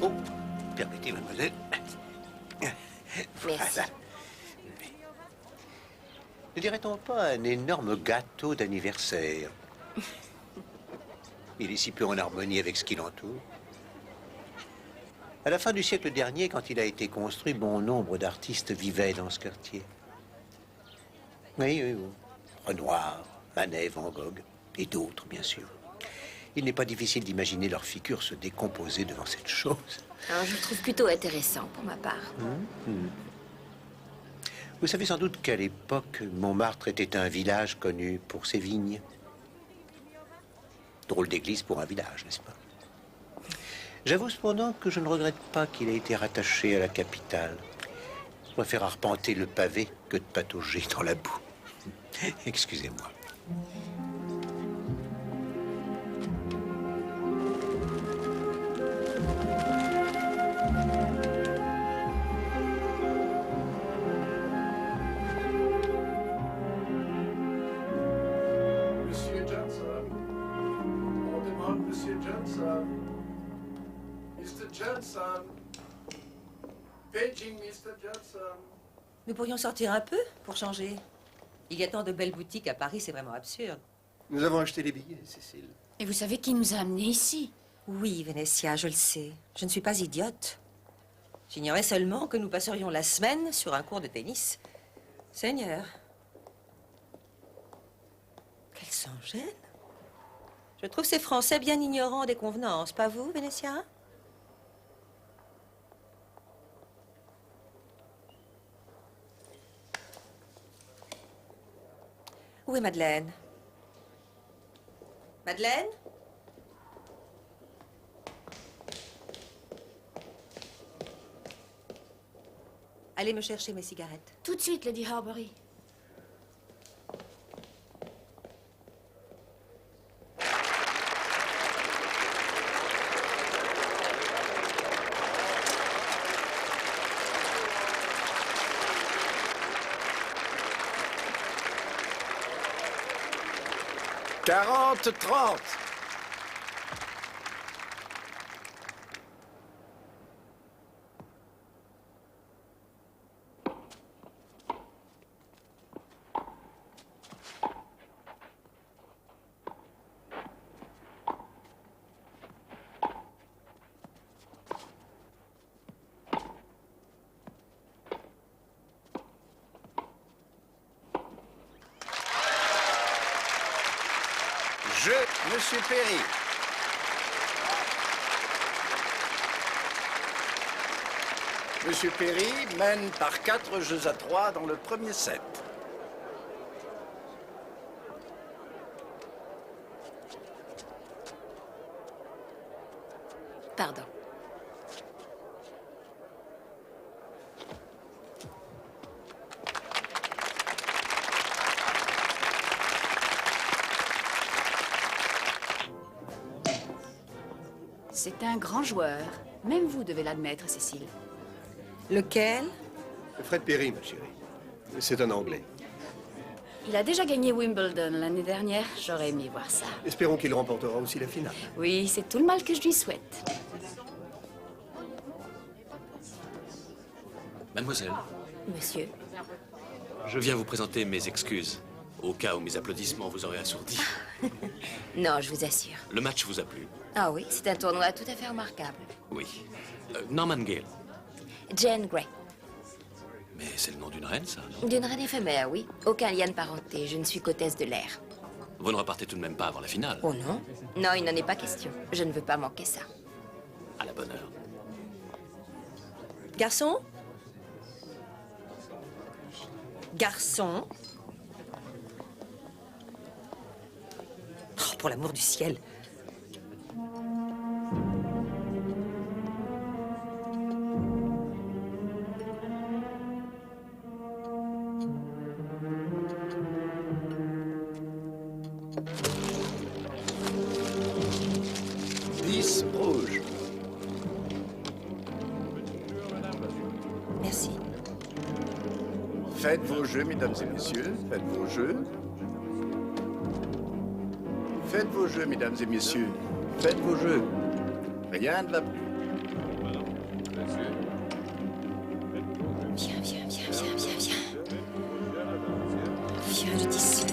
Oh, permettez, mademoiselle. Merci. Voilà. Ne dirait-on pas un énorme gâteau d'anniversaire? Il est si peu en harmonie avec ce qui l'entoure. À la fin du siècle dernier, quand il a été construit, bon nombre d'artistes vivaient dans ce quartier. Oui. Renoir, Manet, Van Gogh, et d'autres, bien sûr. Il n'est pas difficile d'imaginer leurs figures se décomposer devant cette chose. Alors, je le trouve plutôt intéressant, pour ma part. Vous savez sans doute qu'à l'époque, Montmartre était un village connu pour ses vignes. Drôle d'église pour un village, n'est-ce pas? J'avoue cependant que je ne regrette pas qu'il ait été rattaché à la capitale. Je préfère arpenter le pavé que de patauger dans la boue. Excusez-moi. Monsieur Johnson. On demande Monsieur Johnson. Mr. Johnson. Paging Mr. Johnson. Nous pourrions sortir un peu pour changer. Il y a tant de belles boutiques à Paris, c'est vraiment absurde. Nous avons acheté les billets, Cécile. Et vous savez qui nous a amenés ici? Oui, Vénétia, je le sais. Je ne suis pas idiote. J'ignorais seulement que nous passerions la semaine sur un cours de tennis. Seigneur. Qu'elle s'en gêne. Je trouve ces Français bien ignorants des convenances. Pas vous, Vénétia? Où est Madeleine? Madeleine? Allez me chercher mes cigarettes. Tout de suite, Lady Harbury. « 40-30. Jeu, Monsieur Perry. Monsieur Perry mène par 4 jeux à 3 dans le premier set. Pardon. C'est un grand joueur. Même vous devez l'admettre, Cécile. Lequel? Fred Perry, ma chérie. C'est un Anglais. Il a déjà gagné Wimbledon l'année dernière. J'aurais aimé voir ça. Espérons qu'il remportera aussi la finale. Oui, c'est tout le mal que je lui souhaite. Mademoiselle, Monsieur. je viens vous présenter mes excuses, au cas où mes applaudissements vous auraient assourdi. Non, je vous assure. Le match vous a plu? Ah oui, c'est un tournoi tout à fait remarquable. Oui. Norman Gale. Jane Grey. Mais c'est le nom d'une reine, ça, non? D'une reine éphémère, oui. Aucun lien de parenté. Je ne suis qu'hôtesse de l'air. Vous ne repartez tout de même pas avant la finale. Oh non? Non, il n'en est pas question. Je ne veux pas manquer ça. À la bonne heure. Garçon? Garçon? Oh, pour l'amour du ciel. Rouge. Merci. Faites vos jeux, mesdames et messieurs. Faites vos jeux. Faites vos jeux, mesdames et messieurs. Faites vos jeux. Rien de la plus. Viens, viens, viens, viens, viens, viens. Viens, je dis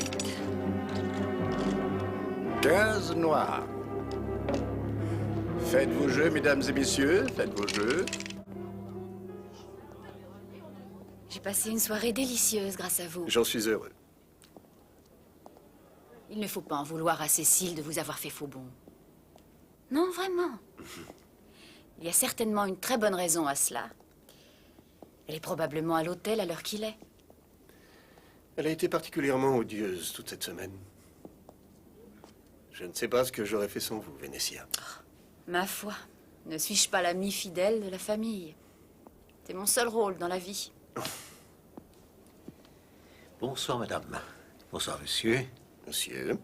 15 noirs. Faites vos jeux, mesdames et messieurs. Faites vos jeux. J'ai passé une soirée délicieuse grâce à vous. J'en suis heureux. Il ne faut pas en vouloir à Cécile de vous avoir fait faux bond. Non, vraiment. Il y a certainement une très bonne raison à cela. Elle est probablement à l'hôtel à l'heure qu'il est. Elle a été particulièrement odieuse toute cette semaine. Je ne sais pas ce que j'aurais fait sans vous, Vénétia. Ma foi, ne suis-je pas l'amie fidèle de la famille? C'est mon seul rôle dans la vie. Bonsoir, madame. Bonsoir, monsieur. Monsieur,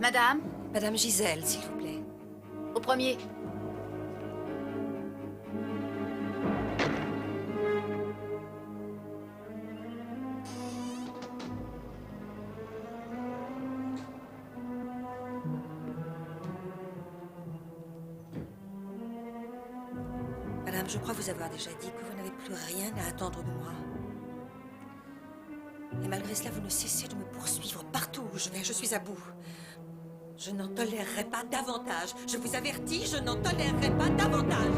Madame, Madame Gisèle, s'il vous plaît. au premier. Madame, je crois vous avoir déjà dit que vous n'avez plus rien à attendre de moi. Et malgré cela, vous ne cessez de me poursuivre partout où je vais. Je suis à bout. Je n'en tolérerai pas davantage. Je vous avertis, je n'en tolérerai pas davantage.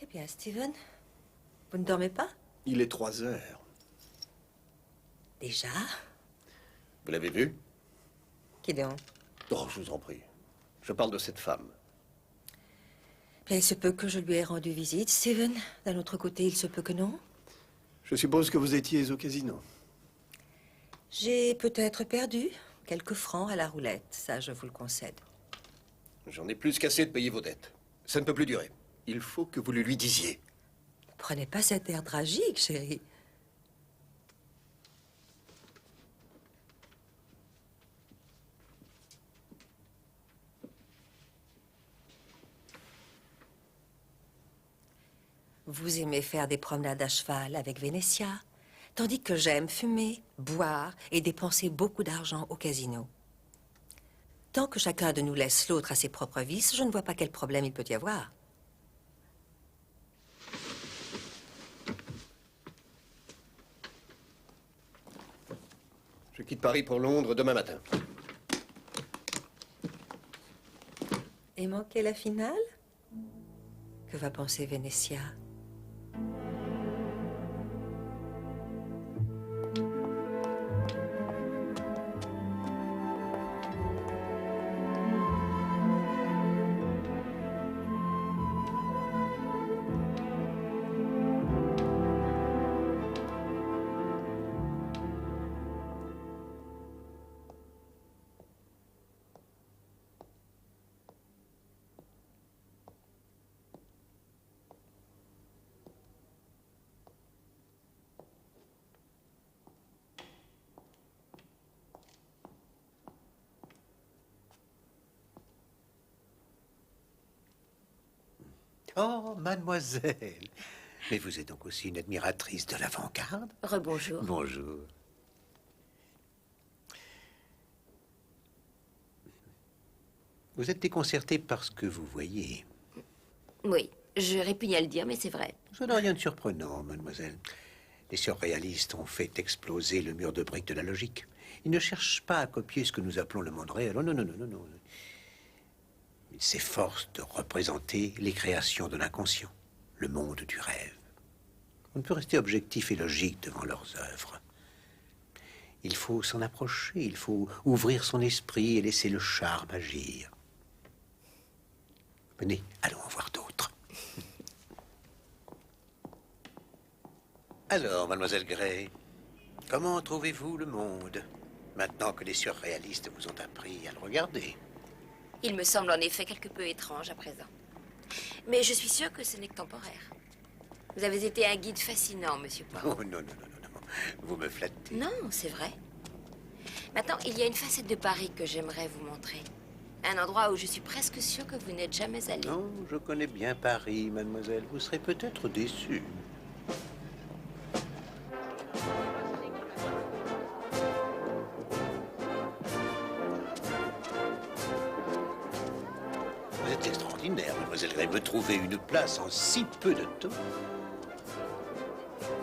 Eh bien, Steven, vous ne dormez pas? il est 3 heures. Déjà? Vous l'avez vu? Qui donc? Oh, je vous en prie. Je parle de cette femme. Bien, il se peut que je lui ai rendu visite, Steven. D'un autre côté, il se peut que non. Je suppose que vous étiez au casino. J'ai peut-être perdu quelques francs à la roulette, ça je vous le concède. J'en ai plus qu'assez de payer vos dettes. Ça ne peut plus durer. Il faut que vous le lui disiez. Ne prenez pas cet air tragique, chérie. Vous aimez faire des promenades à cheval avec Vénétia, tandis que j'aime fumer, boire et dépenser beaucoup d'argent au casino. Tant que chacun de nous laisse l'autre à ses propres vices, je ne vois pas quel problème il peut y avoir. Je quitte Paris pour Londres demain matin. Et manquer la finale? Que va penser Vénétia? Oh, mademoiselle. Mais vous êtes donc aussi une admiratrice de l'avant-garde? Rebonjour. Bonjour. Vous êtes déconcertée par ce que vous voyez. Oui, je répugne à le dire, mais c'est vrai. Ça n'a rien de surprenant, mademoiselle. Les surréalistes ont fait exploser le mur de briques de la logique. Ils ne cherchent pas à copier ce que nous appelons le monde réel. Oh, non, non, non, non, non. Ils s'efforcent de représenter les créations de l'inconscient, le monde du rêve. On ne peut rester objectif et logique devant leurs œuvres. Il faut s'en approcher, il faut ouvrir son esprit et laisser le charme agir. Venez, allons en voir d'autres. Alors, mademoiselle Gray, comment trouvez-vous le monde, maintenant que les surréalistes vous ont appris à le regarder? Il me semble en effet quelque peu étrange à présent. Mais je suis sûre que ce n'est que temporaire. Vous avez été un guide fascinant, monsieur Poirot. Oh, non, non, non, non, non. Vous me flattez. Non, c'est vrai. Maintenant, il y a une facette de Paris que j'aimerais vous montrer. Un endroit où je suis presque sûre que vous n'êtes jamais allé. Non, je connais bien Paris, mademoiselle. Vous serez peut-être déçue. Vous êtes extraordinaire, mademoiselle Gray. Me trouver une place en si peu de temps.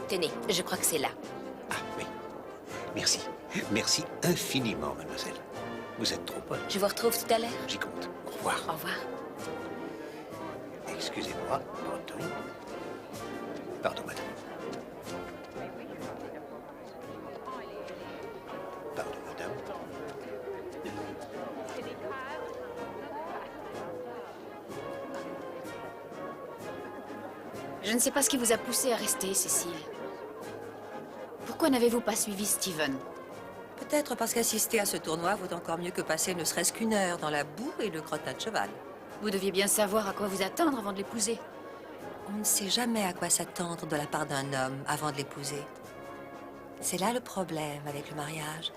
Tenez, je crois que c'est là. Ah, oui. Merci. Merci infiniment, mademoiselle. Vous êtes trop bonne. Je vous retrouve tout à l'heure. J'y compte. Au revoir. Au revoir. Excusez-moi, Breton. Pardon, madame. Pardon, madame. Je ne sais pas ce qui vous a poussé à rester, Cécile. Pourquoi n'avez-vous pas suivi Steven? Peut-être parce qu'assister à ce tournoi vaut encore mieux que passer ne serait-ce qu'une heure dans la boue et le crottin de cheval. Vous deviez bien savoir à quoi vous attendre avant de l'épouser. On ne sait jamais à quoi s'attendre de la part d'un homme avant de l'épouser. C'est là le problème avec le mariage.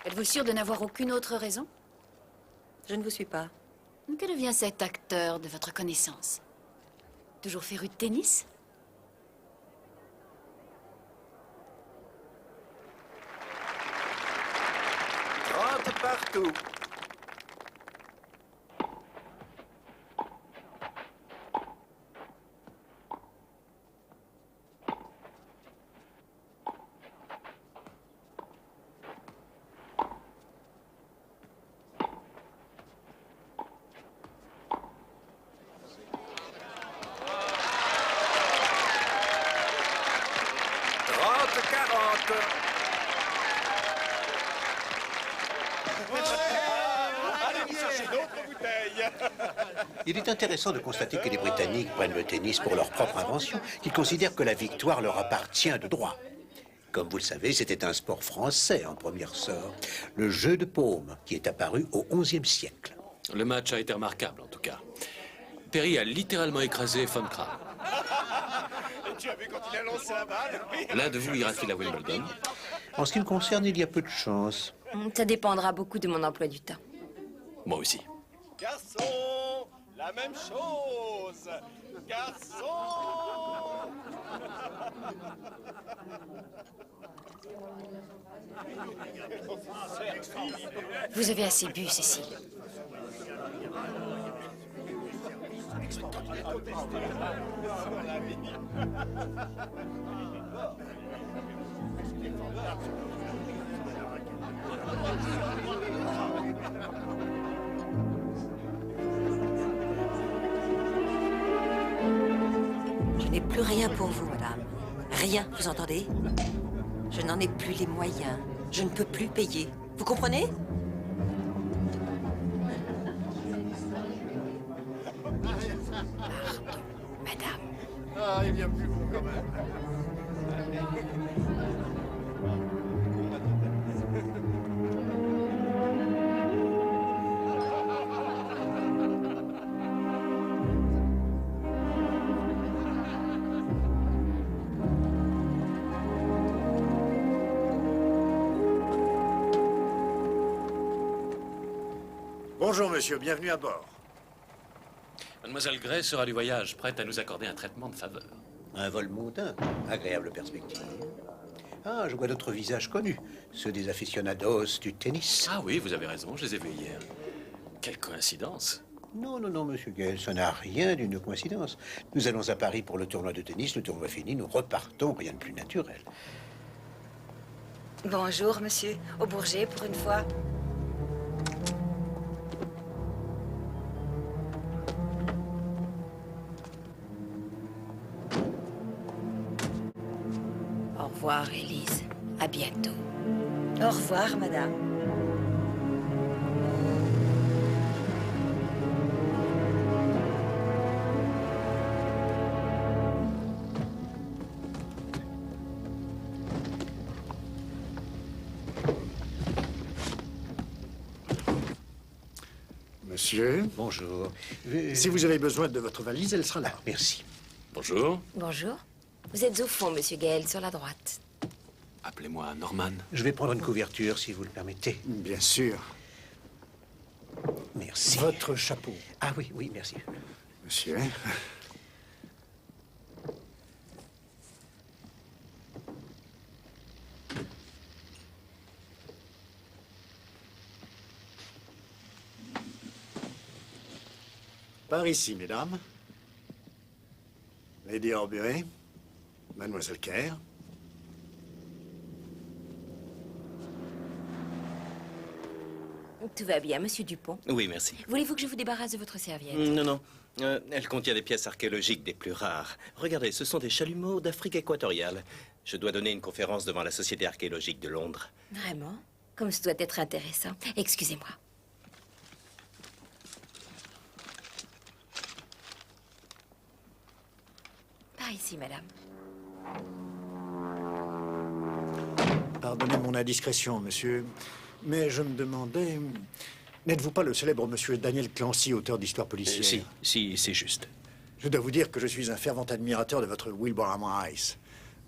Êtes-vous sûr de n'avoir aucune autre raison? Je ne vous suis pas. Que devient cet acteur de votre connaissance? Toujours féru de tennis? Partout. Il est intéressant de constater que les Britanniques prennent le tennis pour leur propre invention, qu'ils considèrent que la victoire leur appartient de droit. Comme vous le savez, c'était un sport français en première sort, le jeu de paume, qui est apparu au XIe siècle. Le match a été remarquable, en tout cas. Perry a littéralement écrasé Von Kram. Tu as vu quand il a lancé la balle? L'un de vous ira-t-il à Wimbledon? En ce qui me concerne, il y a peu de chance. Ça dépendra beaucoup de mon emploi du temps. Moi aussi. Garçon, la même chose. Garçon. Vous avez assez bu, Cécile. Je n'ai plus rien pour vous, madame. Rien, vous entendez? Je n'en ai plus les moyens. Je ne peux plus payer. Vous comprenez? Madame. Ah, il vient plus bon quand même. Bonjour, monsieur. Bienvenue à bord. Mademoiselle Gray sera du voyage, prête à nous accorder un traitement de faveur. Un vol mondain. Agréable perspective. Ah, je vois d'autres visages connus. Ceux des aficionados du tennis. Ah oui, vous avez raison, je les ai vus hier. Quelle coïncidence. Non, non, non, monsieur Gale, ça n'a rien d'une coïncidence. Nous allons à Paris pour le tournoi de tennis, le tournoi fini, nous repartons, rien de plus naturel. Bonjour, monsieur. Au Bourget, pour une fois. Au revoir, Élise. À bientôt. Au revoir, madame. Monsieur, Bonjour. si vous avez besoin de votre valise, elle sera là. Ah, merci. Bonjour, Bonjour. Vous êtes au fond, monsieur Gale, sur la droite. appelez-moi Norman. Je vais prendre une couverture, si vous le permettez. Bien sûr. Merci. Votre chapeau, Ah oui, oui, merci. monsieur. Par ici, mesdames. Lady Horbury, Mademoiselle Kerr. Tout va bien, monsieur Dupont. Oui, merci. Voulez-vous que je vous débarrasse de votre serviette? Non, non. Elle contient des pièces archéologiques des plus rares. Regardez, ce sont des chalumeaux d'Afrique équatoriale. Je dois donner une conférence devant la Société archéologique de Londres. Vraiment? Comme ce doit être intéressant. Excusez-moi. Par ici, madame. Pardonnez mon indiscrétion, monsieur, mais je me demandais... N'êtes-vous pas le célèbre monsieur Daniel Clancy, auteur d'histoires policières? Si, c'est juste. Je dois vous dire que je suis un fervent admirateur de votre Wilbraham Rice.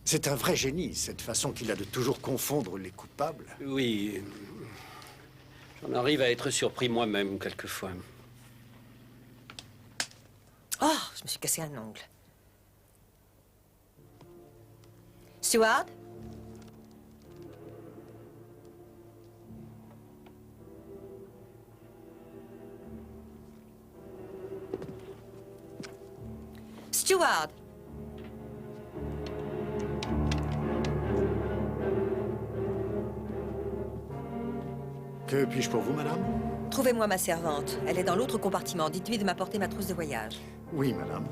C'est un vrai génie, cette façon qu'il a de toujours confondre les coupables. Oui. J'en arrive à être surpris moi-même, quelquefois. Oh, je me suis cassé un ongle. Steward? Steward! Que puis-je pour vous, madame? Trouvez-moi ma servante. Elle est dans l'autre compartiment. Dites-lui de m'apporter ma trousse de voyage. Oui, madame.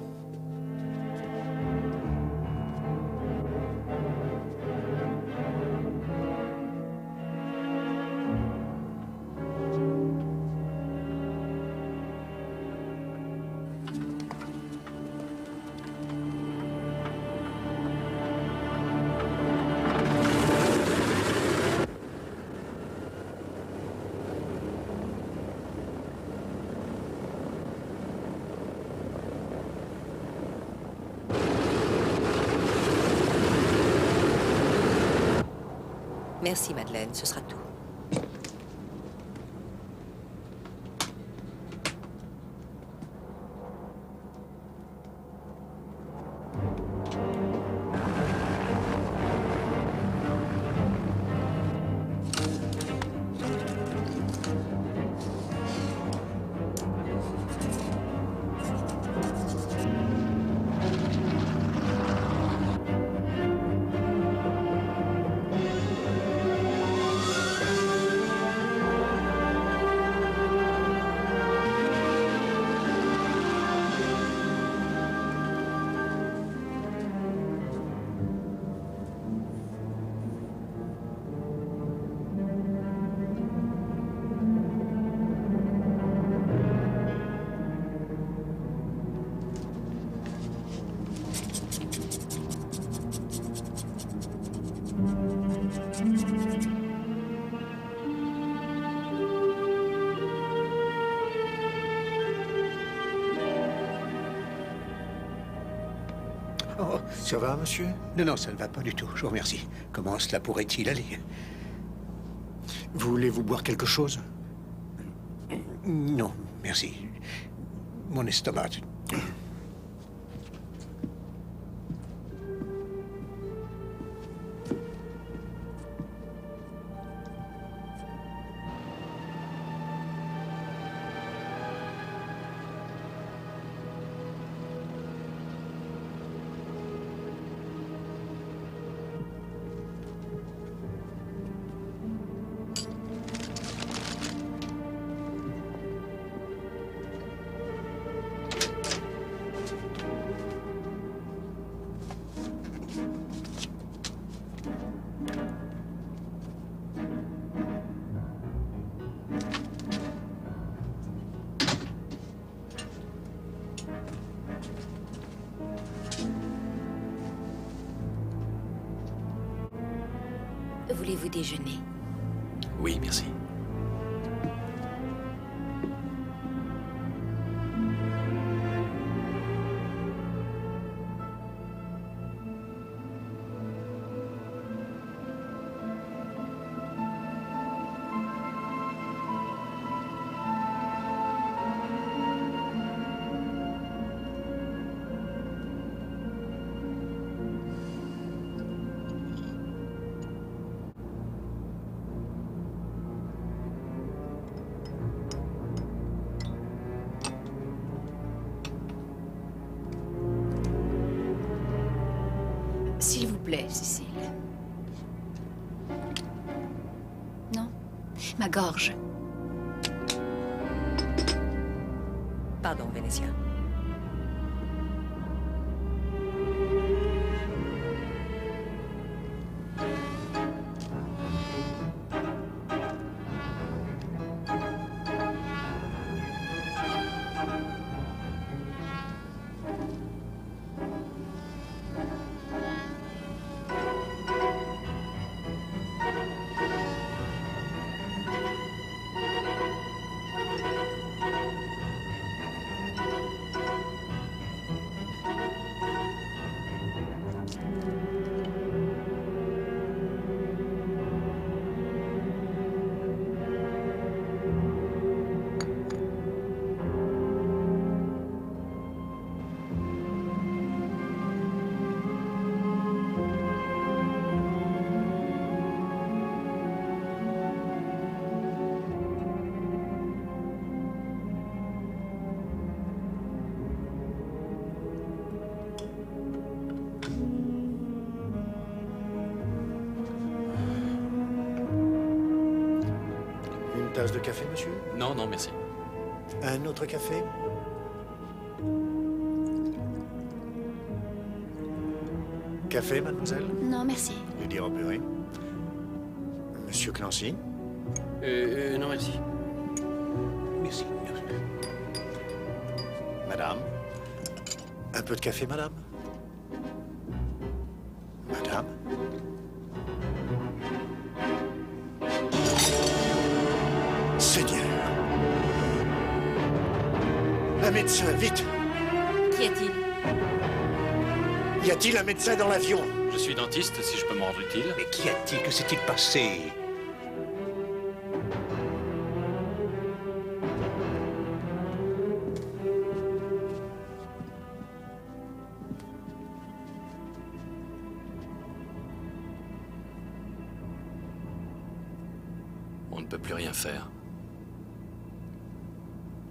Merci, Madeleine. Ce sera tout. Oh, Ça va, monsieur? non, non, ça ne va pas du tout, je vous remercie. Comment cela pourrait-il aller? Voulez-vous boire quelque chose? Non, merci. Mon estomac. Voulez-vous déjeuner? Oui, merci. S'il vous plaît, Cécile. Non, ma gorge. Pardon, Vénétia. Une tasse de café, monsieur? Non, non, merci. Un autre café? Café, mademoiselle? Non, merci. Lady Robbery. Monsieur Clancy? Non, merci. Merci. Madame? Un peu de café, madame? Madame? Seigneur! Un médecin, vite! Qu'y a-t-il? Y a-t-il un médecin dans l'avion? Je suis dentiste, si je peux me rendre utile. Mais qu'y a-t-il? Que s'est-il passé? On ne peut plus rien faire.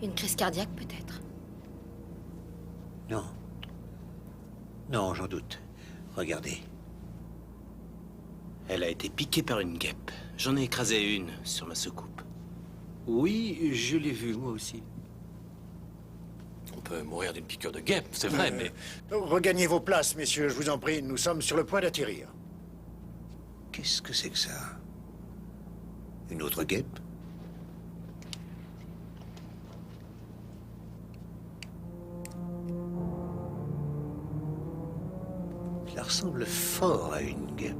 Une crise cardiaque, peut-être? Non. Non, j'en doute. Regardez. Elle a été piquée par une guêpe. J'en ai écrasé une sur ma soucoupe. Oui, je l'ai vu, moi aussi. On peut mourir d'une piqûre de guêpe, c'est vrai, mais... Regagnez vos places, messieurs, je vous en prie. Nous sommes sur le point d'atterrir. Qu'est-ce que c'est que ça? Une autre guêpe? Ça ressemble fort à une guêpe.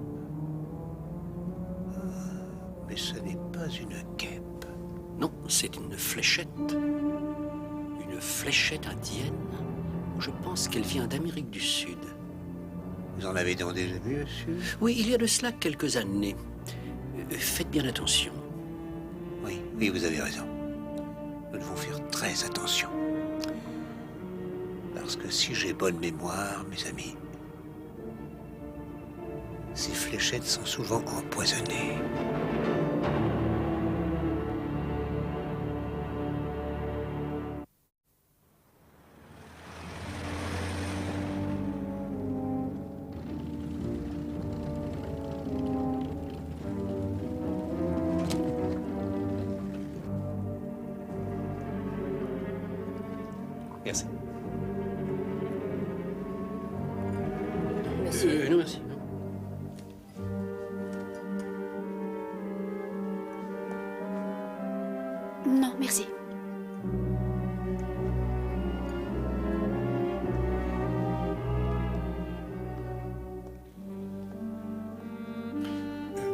Mais ce n'est pas une guêpe. Non, c'est une fléchette. Une fléchette indienne. Je pense qu'elle vient d'Amérique du Sud. Vous en avez donc déjà vu, monsieur? Oui, il y a de cela quelques années. Faites bien attention. Oui, oui, vous avez raison. nous devons faire très attention. Parce que si j'ai bonne mémoire, mes amis, ces fléchettes sont souvent empoisonnées. Merci. Monsieur. Non, merci. Non, merci.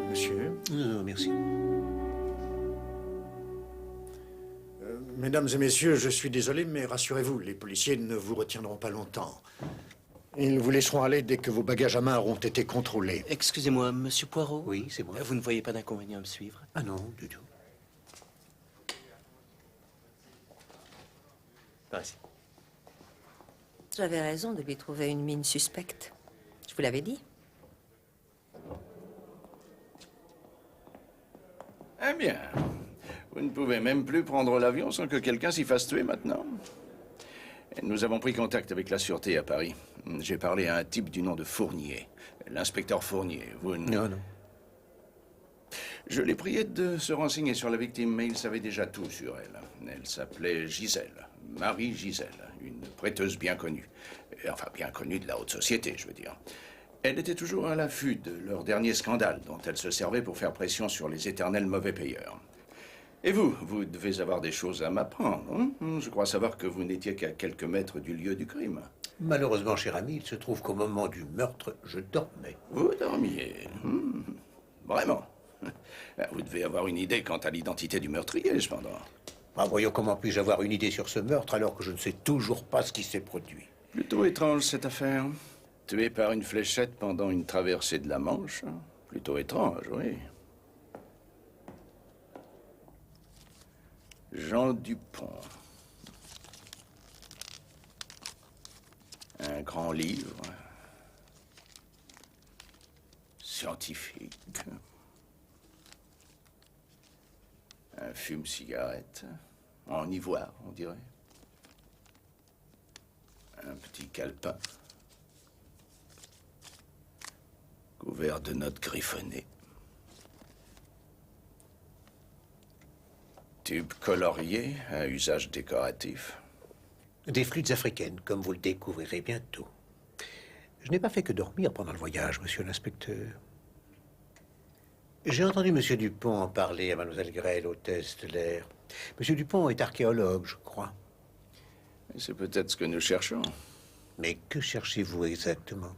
Monsieur, Non, merci. mesdames et messieurs, je suis désolé, mais rassurez-vous, les policiers ne vous retiendront pas longtemps. Ils vous laisseront aller dès que vos bagages à main auront été contrôlés. Excusez-moi, monsieur Poirot. Oui, c'est moi. Vous ne voyez pas d'inconvénient à me suivre? Ah non, du tout. Par ici. J'avais raison de lui trouver une mine suspecte. Je vous l'avais dit. Eh bien, vous ne pouvez même plus prendre l'avion sans que quelqu'un s'y fasse tuer maintenant. Et nous avons pris contact avec la sûreté à Paris. J'ai parlé à un type du nom de Fournier. L'inspecteur Fournier, vous ne... Non, non. Je l'ai prié de se renseigner sur la victime, mais il savait déjà tout sur elle. Elle s'appelait Gisèle, Marie Gisèle, une prêteuse bien connue. Enfin, bien connue de la haute société, je veux dire. Elle était toujours à l'affût de leur dernier scandale, dont elle se servait pour faire pression sur les éternels mauvais payeurs. Et vous devez avoir des choses à m'apprendre, hein? Je crois savoir que vous n'étiez qu'à quelques mètres du lieu du crime. Malheureusement, cher ami, il se trouve qu'au moment du meurtre, je dormais. Vous dormiez? Vraiment? Vous devez avoir une idée quant à l'identité du meurtrier, cependant. Ah, voyons, comment puis-je avoir une idée sur ce meurtre alors que je ne sais toujours pas ce qui s'est produit. Plutôt étrange, cette affaire. Tué par une fléchette pendant une traversée de la Manche. Plutôt étrange, oui. Jean Dupont. Un grand livre. Scientifique. Un fume-cigarette. En ivoire, on dirait. Un petit calepin. Couvert de notes griffonnées. Tube colorié à usage décoratif. Des flûtes africaines, comme vous le découvrirez bientôt. Je n'ai pas fait que dormir pendant le voyage, monsieur l'inspecteur. J'ai entendu monsieur Dupont en parler à mademoiselle Gray, l'hôtesse de l'air. Monsieur Dupont est archéologue, je crois. C'est peut-être ce que nous cherchons. Mais que cherchez-vous exactement?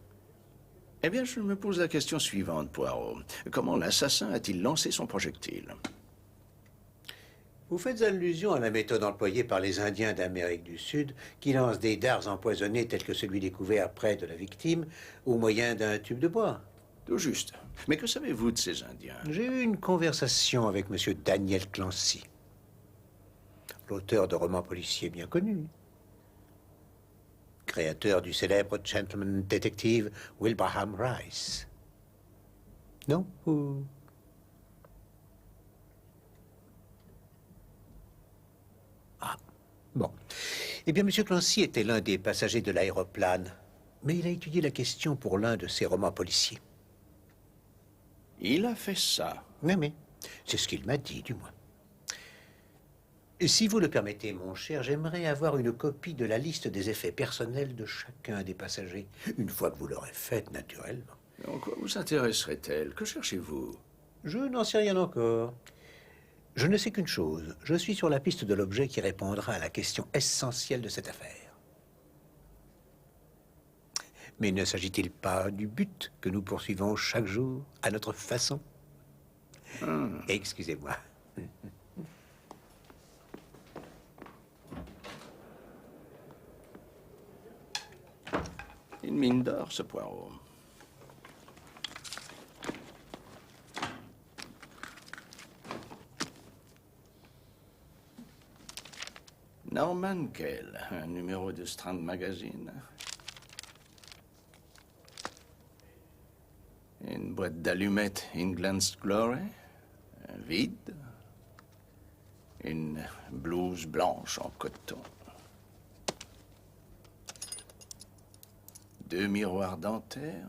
Eh bien, je me pose la question suivante, Poirot. Comment l'assassin a-t-il lancé son projectile? Vous faites allusion à la méthode employée par les Indiens d'Amérique du Sud qui lancent des dards empoisonnés tels que celui découvert près de la victime au moyen d'un tube de bois. Tout juste. Mais que savez-vous de ces Indiens? J'ai eu une conversation avec monsieur Daniel Clancy, l'auteur de romans policiers bien connus, créateur du célèbre gentleman détective Wilbraham Rice. Non? Ou... Ah, bon. Eh bien, monsieur Clancy était l'un des passagers de l'aéroplane, mais il a étudié la question pour l'un de ses romans policiers. Il a fait ça? Oui, c'est ce qu'il m'a dit, du moins. Et si vous le permettez, mon cher, j'aimerais avoir une copie de la liste des effets personnels de chacun des passagers, une fois que vous l'aurez faite, naturellement. En quoi vous intéresserait-elle? Que cherchez-vous? Je n'en sais rien encore. Je ne sais qu'une chose. Je suis sur la piste de l'objet qui répondra à la question essentielle de cette affaire. Mais ne s'agit-il pas du but que nous poursuivons chaque jour à notre façon? Excusez-moi. Une mine d'or, ce Poirot. Norman Kell, un numéro de Strand Magazine. Une boîte d'allumettes England's Glory, vide. Une blouse blanche en coton. 2 miroirs dentaires.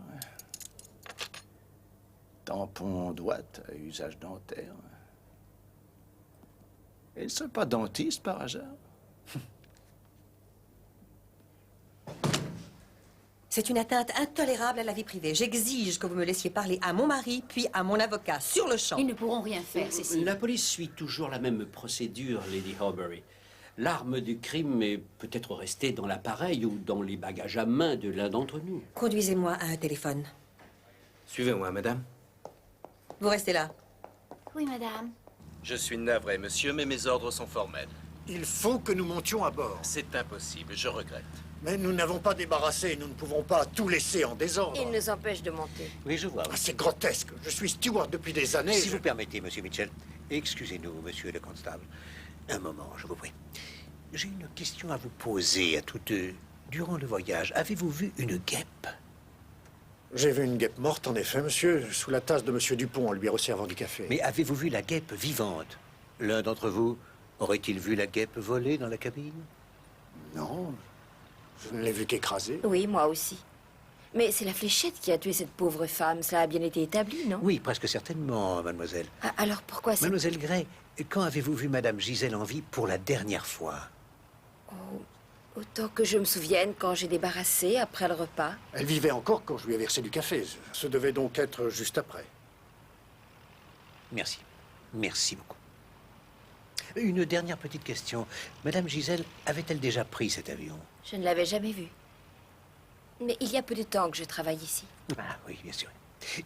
Tampon droite à usage dentaire. Elle ne serait pas dentiste par hasard? C'est une atteinte intolérable à la vie privée. J'exige que vous me laissiez parler à mon mari, puis à mon avocat, sur le champ. Ils ne pourront rien faire, Cécile. La police suit toujours la même procédure, Lady Horbury. L'arme du crime est peut-être restée dans l'appareil ou dans les bagages à main de l'un d'entre nous. Conduisez-moi à un téléphone. Suivez-moi, madame. Vous restez là. Oui, madame. Je suis navré, monsieur, mais mes ordres sont formels. Il faut que nous montions à bord. C'est impossible, je regrette. Mais nous n'avons pas débarrassé, nous ne pouvons pas tout laisser en désordre. Il nous empêche de monter. Oui, je vois. Ah, c'est grotesque. Je suis steward depuis des années. Si vous permettez, monsieur Mitchell, excusez-nous, monsieur le constable. Un moment, je vous prie. J'ai une question à vous poser à toutes deux. Durant le voyage, avez-vous vu une guêpe? J'ai vu une guêpe morte, en effet, monsieur, sous la tasse de monsieur Dupont en lui resservant du café. Mais avez-vous vu la guêpe vivante? L'un d'entre vous aurait-il vu la guêpe voler dans la cabine? Non, je ne l'ai vu qu'écrasée. Oui, moi aussi. Mais c'est la fléchette qui a tué cette pauvre femme. Cela a bien été établi, non? Oui, presque certainement, mademoiselle. Ah, alors pourquoi c'est... Mademoiselle Gray, quand avez-vous vu madame Gisèle en vie pour la dernière fois? Oh, autant que je me souvienne, quand j'ai débarrassé après le repas. Elle vivait encore quand je lui ai versé du café. Ce devait donc être juste après. Merci. Merci beaucoup. Une dernière petite question. Madame Gisèle avait-elle déjà pris cet avion? Je ne l'avais jamais vu. Mais il y a peu de temps que je travaille ici. Ah oui, bien sûr.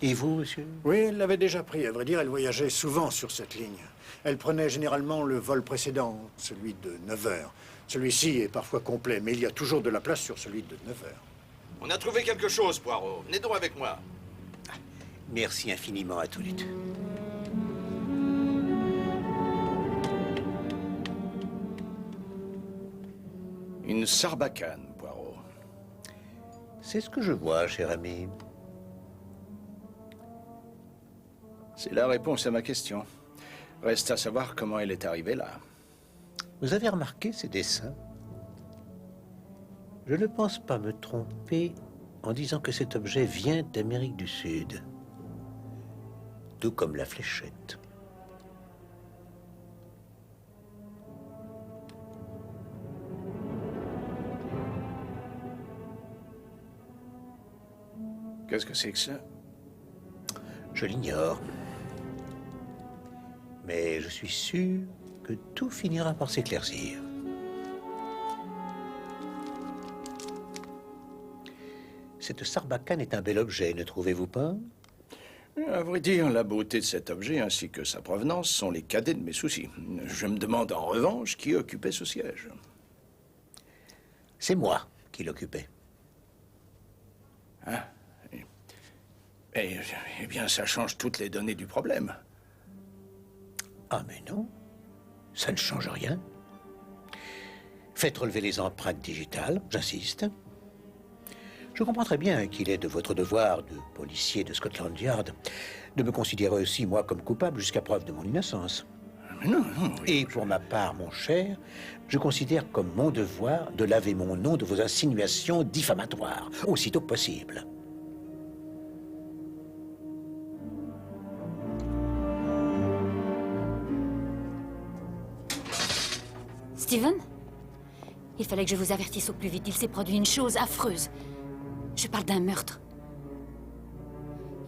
Et vous, monsieur? Oui, elle l'avait déjà pris. À vrai dire, elle voyageait souvent sur cette ligne. Elle prenait généralement le vol précédent, celui de 9 heures. Celui-ci est parfois complet, mais il y a toujours de la place sur celui de 9 heures. On a trouvé quelque chose, Poirot. Venez donc avec moi. Merci infiniment à tous les deux. Une sarbacane, Poirot. C'est ce que je vois, cher ami. C'est la réponse à ma question. Reste à savoir comment elle est arrivée là. Vous avez remarqué ces dessins? Je ne pense pas me tromper en disant que cet objet vient d'Amérique du Sud. Tout comme la fléchette. Qu'est-ce que c'est que ça? Je l'ignore. Mais je suis sûr que tout finira par s'éclaircir. Cette sarbacane est un bel objet, ne trouvez-vous pas? À vrai dire, la beauté de cet objet ainsi que sa provenance sont les cadets de mes soucis. Je me demande en revanche qui occupait ce siège. C'est moi qui l'occupais. Hein? Eh bien, ça change toutes les données du problème. Ah, mais non. Ça ne change rien. Faites relever les empreintes digitales, j'insiste. Je comprends très bien qu'il est de votre devoir de policier de Scotland Yard de me considérer aussi, moi, comme coupable jusqu'à preuve de mon innocence. Mais non, non. Et pour ma part, mon cher, je considère comme mon devoir de laver mon nom de vos insinuations diffamatoires, aussitôt que possible. Steven? Il fallait que je vous avertisse au plus vite. Il s'est produit une chose affreuse. Je parle d'un meurtre.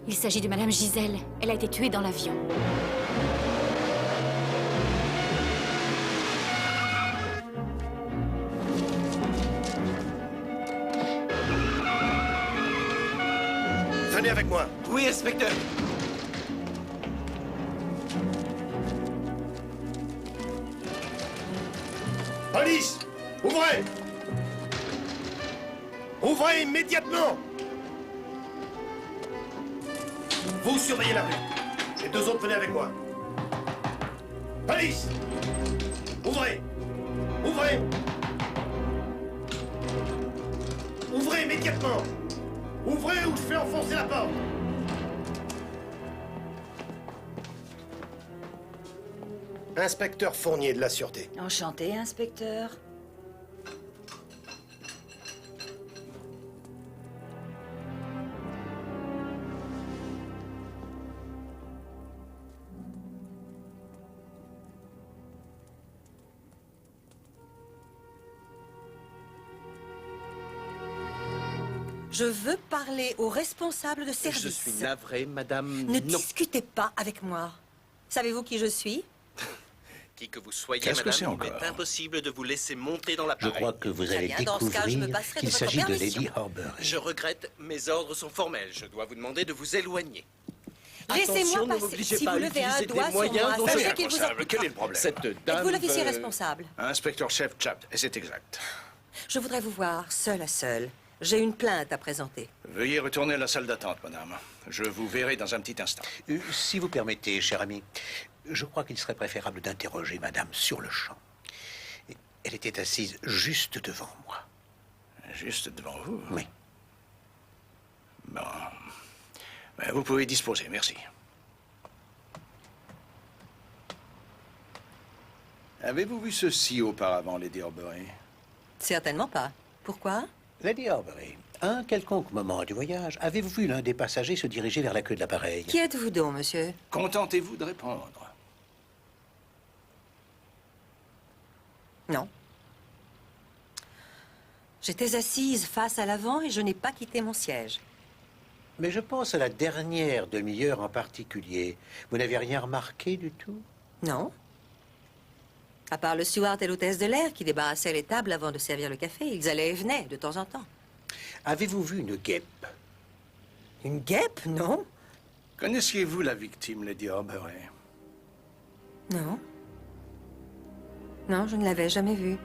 Il s'agit de Madame Gisèle. Elle a été tuée dans l'avion. Venez avec moi. Oui, inspecteur. Police! Ouvrez! Ouvrez immédiatement! Vous surveillez la rue. Les deux autres, venez avec moi. Police! Ouvrez! Ouvrez! Ouvrez immédiatement! Ouvrez ou je fais enfoncer la porte! Inspecteur Fournier de la Sûreté. Enchanté, inspecteur. Je veux parler au responsable de service. Je suis navré, madame. Ne discutez pas avec moi. Savez-vous qui je suis? Qui que vous soyez, Qu'est-ce que c'est madame, il encore? est impossible de vous laisser monter dans Je l'appareil. crois que vous Très allez bien, dans ce cas, je me découvrir passerai de qu'il votre s'agit de permission. Lady Horbury. Je regrette, mes ordres sont formels. Je dois vous demander de vous éloigner. Laissez-moi Attention, ne passer. m'obligez Si pas vous à levez un utiliser des doigt sur moyens moi, dont sachez je- qu'il vous Responsable, quel est le problème? Cette dame... Êtes-vous l'officier responsable? Inspecteur-chef Chapt, et c'est exact. Je voudrais vous voir seul à seul. J'ai une plainte à présenter. Veuillez retourner à la salle d'attente, madame. Je vous verrai dans un petit instant. Si vous permettez, cher ami, je crois qu'il serait préférable d'interroger madame sur le champ. Elle était assise juste devant moi. Juste devant vous? Oui. Bon. Ben, vous pouvez disposer, merci. Avez-vous vu ceci auparavant, Lady Horbury? Certainement pas. Pourquoi? Lady Horbury, à un quelconque moment du voyage, avez-vous vu l'un des passagers se diriger vers la queue de l'appareil? Qui êtes-vous donc, monsieur? Contentez-vous de répondre. Non. J'étais assise face à l'avant et je n'ai pas quitté mon siège. Mais je pense à la dernière demi-heure en particulier. Vous n'avez rien remarqué du tout? Non. À part le steward et l'hôtesse de l'air qui débarrassaient les tables avant de servir le café, ils allaient et venaient de temps en temps. Avez-vous vu une guêpe? Une guêpe? Non. Connaissiez-vous la victime, Lady Horbury? Non. Non, je ne l'avais jamais vue.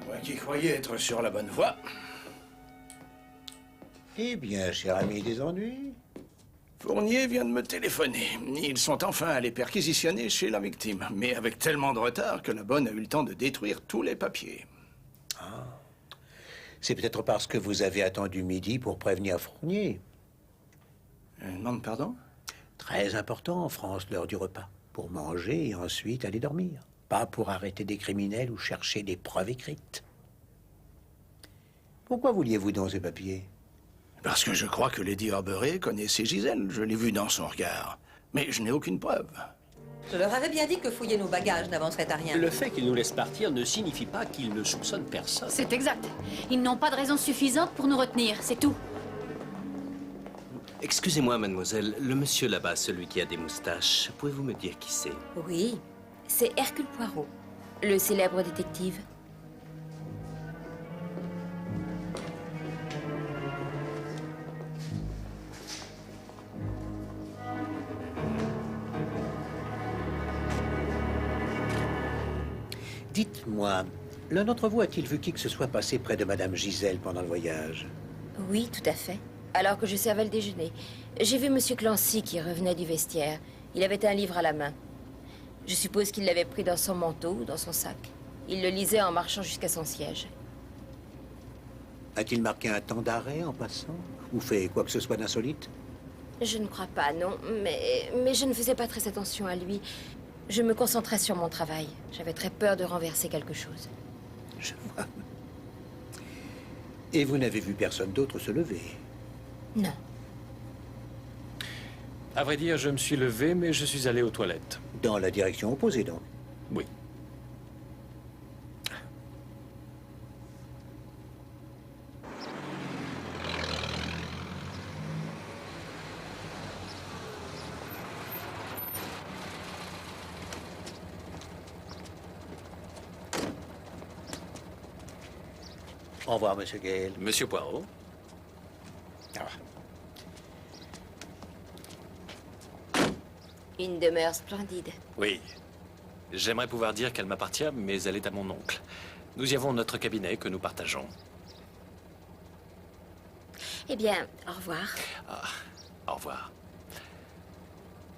Moi qui croyais être sur la bonne voie. Eh bien, cher ami, des ennuis? Fournier vient de me téléphoner. Ils sont enfin allés perquisitionner chez la victime, mais avec tellement de retard que la bonne a eu le temps de détruire tous les papiers. C'est peut-être parce que vous avez attendu midi pour prévenir Fournier. Demande pardon? Très important en France, l'heure du repas. Pour manger et ensuite aller dormir. Pas pour arrêter des criminels ou chercher des preuves écrites. Pourquoi vouliez-vous donc ces papiers? Parce que je crois que Lady Horbury connaissait Gisèle. Je l'ai vu dans son regard. Mais je n'ai aucune preuve. Je leur avais bien dit que fouiller nos bagages n'avancerait à rien. Le fait qu'ils nous laissent partir ne signifie pas qu'ils ne soupçonnent personne. C'est exact. Ils n'ont pas de raison suffisante pour nous retenir, c'est tout. Excusez-moi, mademoiselle, le monsieur là-bas, celui qui a des moustaches, pouvez-vous me dire qui c'est? Oui, c'est Hercule Poirot, le célèbre détective. Dites-moi, l'un d'entre vous a-t-il vu qui que ce soit passer près de Madame Gisèle pendant le voyage? Oui, tout à fait. Alors que je servais le déjeuner, j'ai vu Monsieur Clancy qui revenait du vestiaire. Il avait un livre à la main. Je suppose qu'il l'avait pris dans son manteau ou dans son sac. Il le lisait en marchant jusqu'à son siège. A-t-il marqué un temps d'arrêt en passant? Ou fait quoi que ce soit d'insolite? Je ne crois pas, non, mais je ne faisais pas très attention à lui. Je me concentrais sur mon travail. J'avais très peur de renverser quelque chose. Je vois. Et vous n'avez vu personne d'autre se lever? Non. À vrai dire, je me suis levé, mais je suis allé aux toilettes. Dans la direction opposée, donc? Oui. Au revoir, Monsieur Gale. Monsieur Poirot. Ah. Une demeure splendide. Oui. J'aimerais pouvoir dire qu'elle m'appartient, mais elle est à mon oncle. Nous y avons notre cabinet que nous partageons. Eh bien, au revoir. Ah, au revoir.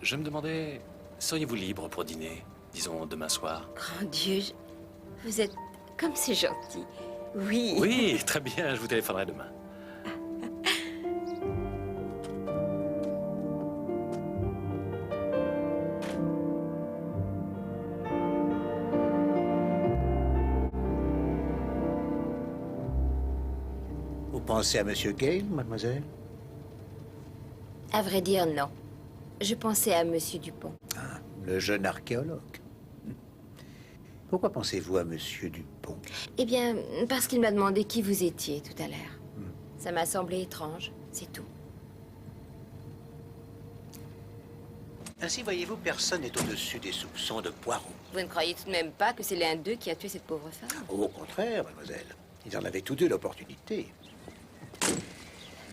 Je me demandais, seriez-vous libre pour dîner, disons demain soir? Grand Dieu, vous êtes comme c'est gentil. Oui. Oui, très bien, je vous téléphonerai demain. Vous pensez à Monsieur Gale, mademoiselle? À vrai dire, non. Je pensais à Monsieur Dupont. Ah, le jeune archéologue. Pourquoi pensez-vous à Monsieur Dupont? Eh bien, parce qu'il m'a demandé qui vous étiez tout à l'heure. Ça m'a semblé étrange, c'est tout. Ainsi, voyez-vous, personne n'est au-dessus des soupçons de Poirot. Vous ne croyez tout de même pas que c'est l'un d'eux qui a tué cette pauvre femme? Au contraire, mademoiselle. Ils en avaient tous deux l'opportunité.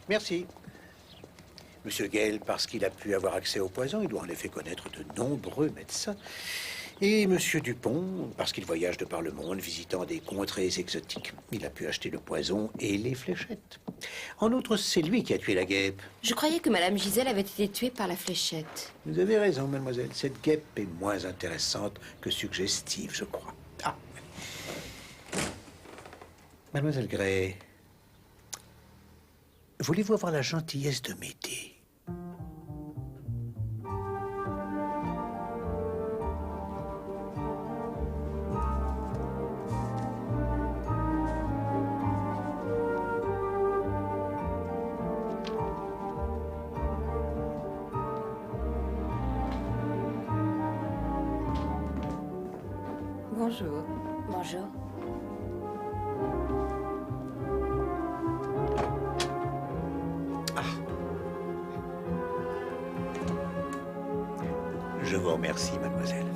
Merci. Monsieur Gale, parce qu'il a pu avoir accès au poison, il doit en effet connaître de nombreux médecins. Et Monsieur Dupont, parce qu'il voyage de par le monde, visitant des contrées exotiques. Il a pu acheter le poison et les fléchettes. En outre, c'est lui qui a tué la guêpe. Je croyais que Madame Gisèle avait été tuée par la fléchette. Vous avez raison, mademoiselle. Cette guêpe est moins intéressante que suggestive, je crois. Ah. Mademoiselle Gray, voulez-vous avoir la gentillesse de m'aider? Bonjour. Bonjour. Je vous remercie, mademoiselle.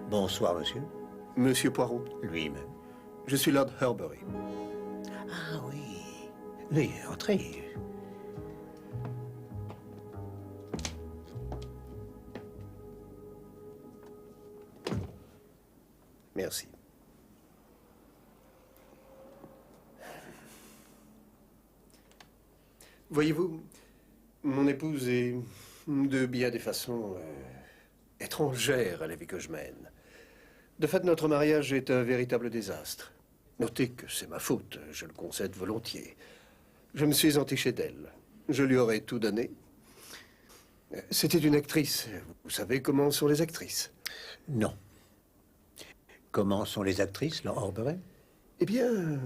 Bonsoir, monsieur. Monsieur Poirot. Lui-même. Je suis Lord Herbury. Ah oui. Oui, entrez. Merci. Voyez-vous, mon épouse est de bien des façons étrangères à la vie que je mène. De fait, notre mariage est un véritable désastre. Notez que c'est ma faute, je le concède volontiers. Je me suis entiché d'elle. Je lui aurais tout donné. C'était une actrice. Vous savez comment sont les actrices? Non. Comment sont les actrices, Lord Horbury? Eh bien,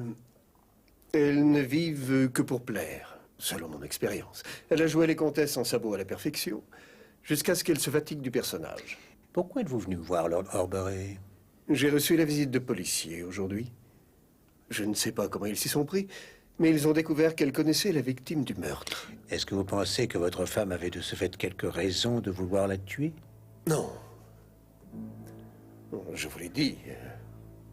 elles ne vivent que pour plaire, selon mon expérience. Elle a joué les comtesses en sabot à la perfection, jusqu'à ce qu'elle se fatigue du personnage. Pourquoi êtes-vous venu me voir, Lord Horbury? J'ai reçu la visite de policiers aujourd'hui. Je ne sais pas comment ils s'y sont pris, mais ils ont découvert qu'elle connaissait la victime du meurtre. Est-ce que vous pensez que votre femme avait de ce fait quelques raisons de vouloir la tuer? Non. Je vous l'ai dit.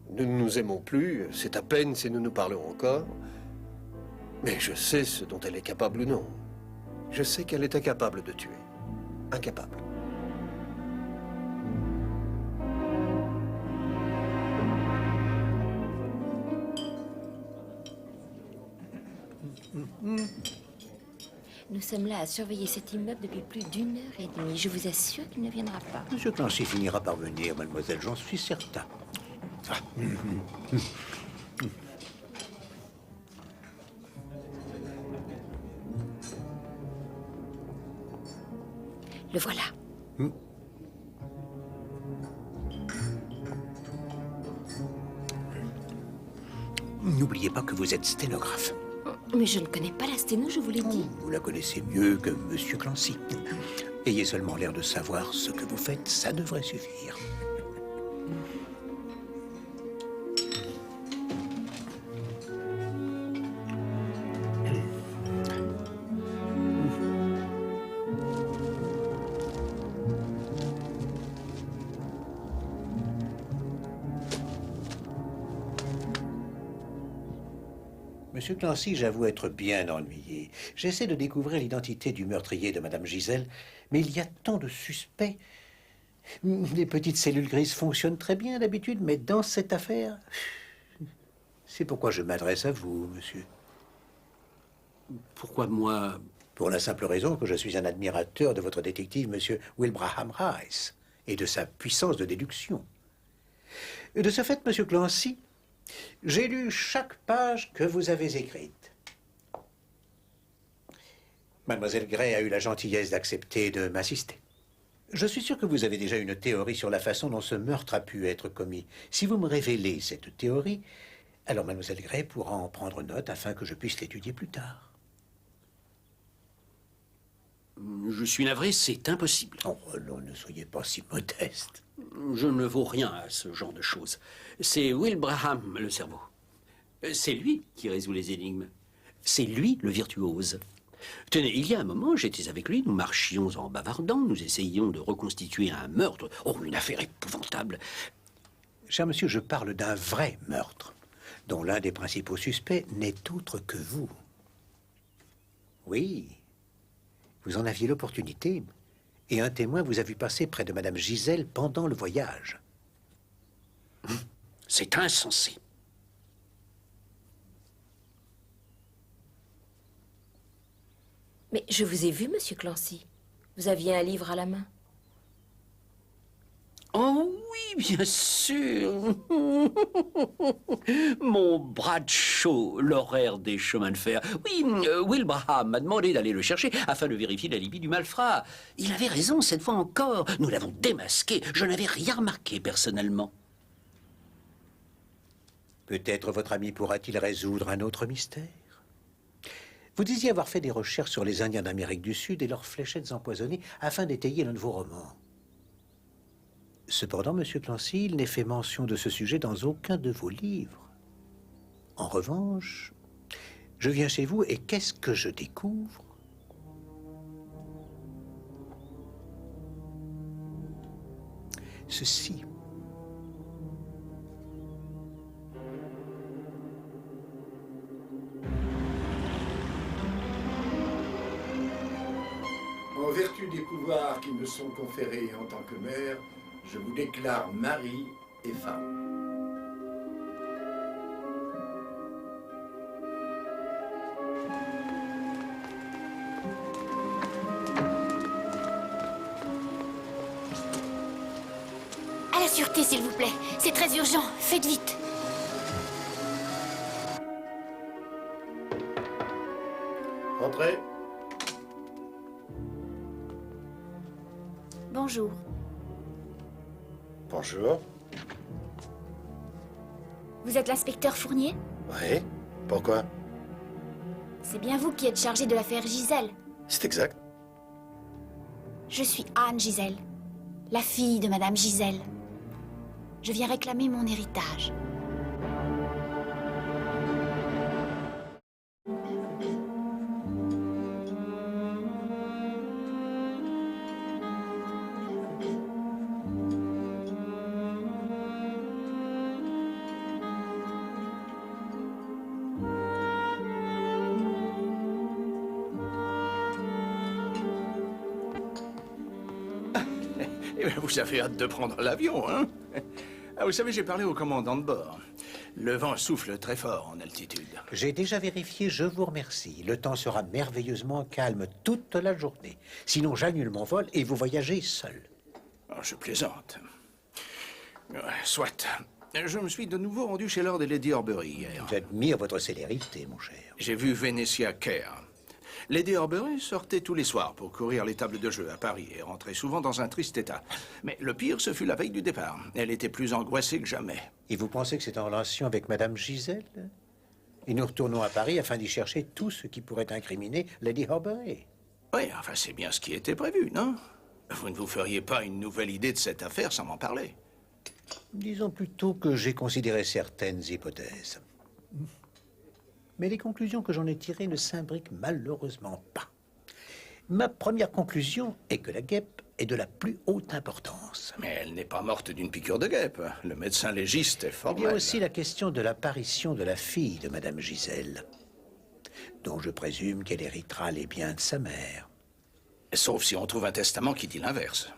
Nous ne nous aimons plus. C'est à peine si nous nous parlons encore. Mais je sais ce dont elle est capable ou non. Je sais qu'elle est incapable de tuer. Incapable. Nous sommes là à surveiller cet immeuble depuis plus d'1 heure et demie. Je vous assure qu'il ne viendra pas. Monsieur Clancy finira par venir, mademoiselle, j'en suis certain. Ah. Le voilà. N'oubliez pas que vous êtes sténographe. Mais je ne connais pas la sténo, je vous l'ai dit. Vous la connaissez mieux que Monsieur Clancy. Ayez seulement l'air de savoir ce que vous faites, ça devrait suffire. Monsieur Clancy, j'avoue être bien ennuyé. J'essaie de découvrir l'identité du meurtrier de Madame Gisèle, mais il y a tant de suspects. Les petites cellules grises fonctionnent très bien d'habitude, mais dans cette affaire... C'est pourquoi je m'adresse à vous, monsieur. Pourquoi moi? Pour la simple raison que je suis un admirateur de votre détective, monsieur Wilbraham Rice, et de sa puissance de déduction. De ce fait, monsieur Clancy, j'ai lu chaque page que vous avez écrite. Mademoiselle Gray a eu la gentillesse d'accepter de m'assister. Je suis sûr que vous avez déjà une théorie sur la façon dont ce meurtre a pu être commis. Si vous me révélez cette théorie, alors Mademoiselle Gray pourra en prendre note afin que je puisse l'étudier plus tard. Je suis navré, c'est impossible. Oh non, ne soyez pas si modeste. Je ne vaux rien à ce genre de choses. C'est Wilbraham, le cerveau. C'est lui qui résout les énigmes. C'est lui le virtuose. Tenez, il y a un moment, j'étais avec lui, nous marchions en bavardant, nous essayions de reconstituer un meurtre. Oh, une affaire épouvantable. Cher monsieur, je parle d'un vrai meurtre, dont l'un des principaux suspects n'est autre que vous. Oui, vous en aviez l'opportunité, et un témoin vous a vu passer près de Madame Gisèle pendant le voyage. C'est insensé. Mais je vous ai vu, monsieur Clancy. Vous aviez un livre à la main. Oh oui, bien sûr. Mon Bradshaw, l'horaire des chemins de fer. Oui, Wilbraham m'a demandé d'aller le chercher afin de vérifier l'alibi du malfrat. Il avait raison cette fois encore. Nous l'avons démasqué. Je n'avais rien remarqué personnellement. Peut-être votre ami pourra-t-il résoudre un autre mystère. Vous disiez avoir fait des recherches sur les Indiens d'Amérique du Sud et leurs fléchettes empoisonnées afin d'étayer l'un de vos romans. Cependant, monsieur Clancy, il n'est fait mention de ce sujet dans aucun de vos livres. En revanche, je viens chez vous et qu'est-ce que je découvre? Ceci. En vertu des pouvoirs qui me sont conférés en tant que maire, je vous déclare mari et femme. À la sûreté, s'il vous plaît. C'est très urgent. Faites vite. Entrez. Bonjour. Bonjour. Vous êtes l'inspecteur Fournier? Oui. Pourquoi? C'est bien vous qui êtes chargé de l'affaire Gisèle. C'est exact. Je suis Anne Gisèle, la fille de Madame Gisèle. Je viens réclamer mon héritage. Eh bien, vous avez hâte de prendre l'avion, hein? Ah, vous savez, j'ai parlé au commandant de bord. Le vent souffle très fort en altitude. J'ai déjà vérifié, je vous remercie. Le temps sera merveilleusement calme toute la journée. Sinon, j'annule mon vol et vous voyagez seul. Oh, je plaisante. Soit. Je me suis de nouveau rendu chez Lord et Lady Horbury hier. J'admire votre célérité, mon cher. J'ai vu Venetia Kerr. Lady Horbury sortait tous les soirs pour courir les tables de jeu à Paris et rentrait souvent dans un triste état. Mais le pire, ce fut la veille du départ. Elle était plus angoissée que jamais. Et vous pensez que c'est en relation avec Madame Gisèle? Et nous retournons à Paris afin d'y chercher tout ce qui pourrait incriminer Lady Horbury. Oui, enfin, c'est bien ce qui était prévu, non? Vous ne vous feriez pas une nouvelle idée de cette affaire sans m'en parler? Disons plutôt que j'ai considéré certaines hypothèses. Mais les conclusions que j'en ai tirées ne s'imbriquent malheureusement pas. Ma première conclusion est que la guêpe est de la plus haute importance. Mais elle n'est pas morte d'une piqûre de guêpe. Le médecin légiste est formel. Il y a aussi la question de l'apparition de la fille de Madame Gisèle. dont je présume qu'elle héritera les biens de sa mère. Sauf si on trouve un testament qui dit l'inverse.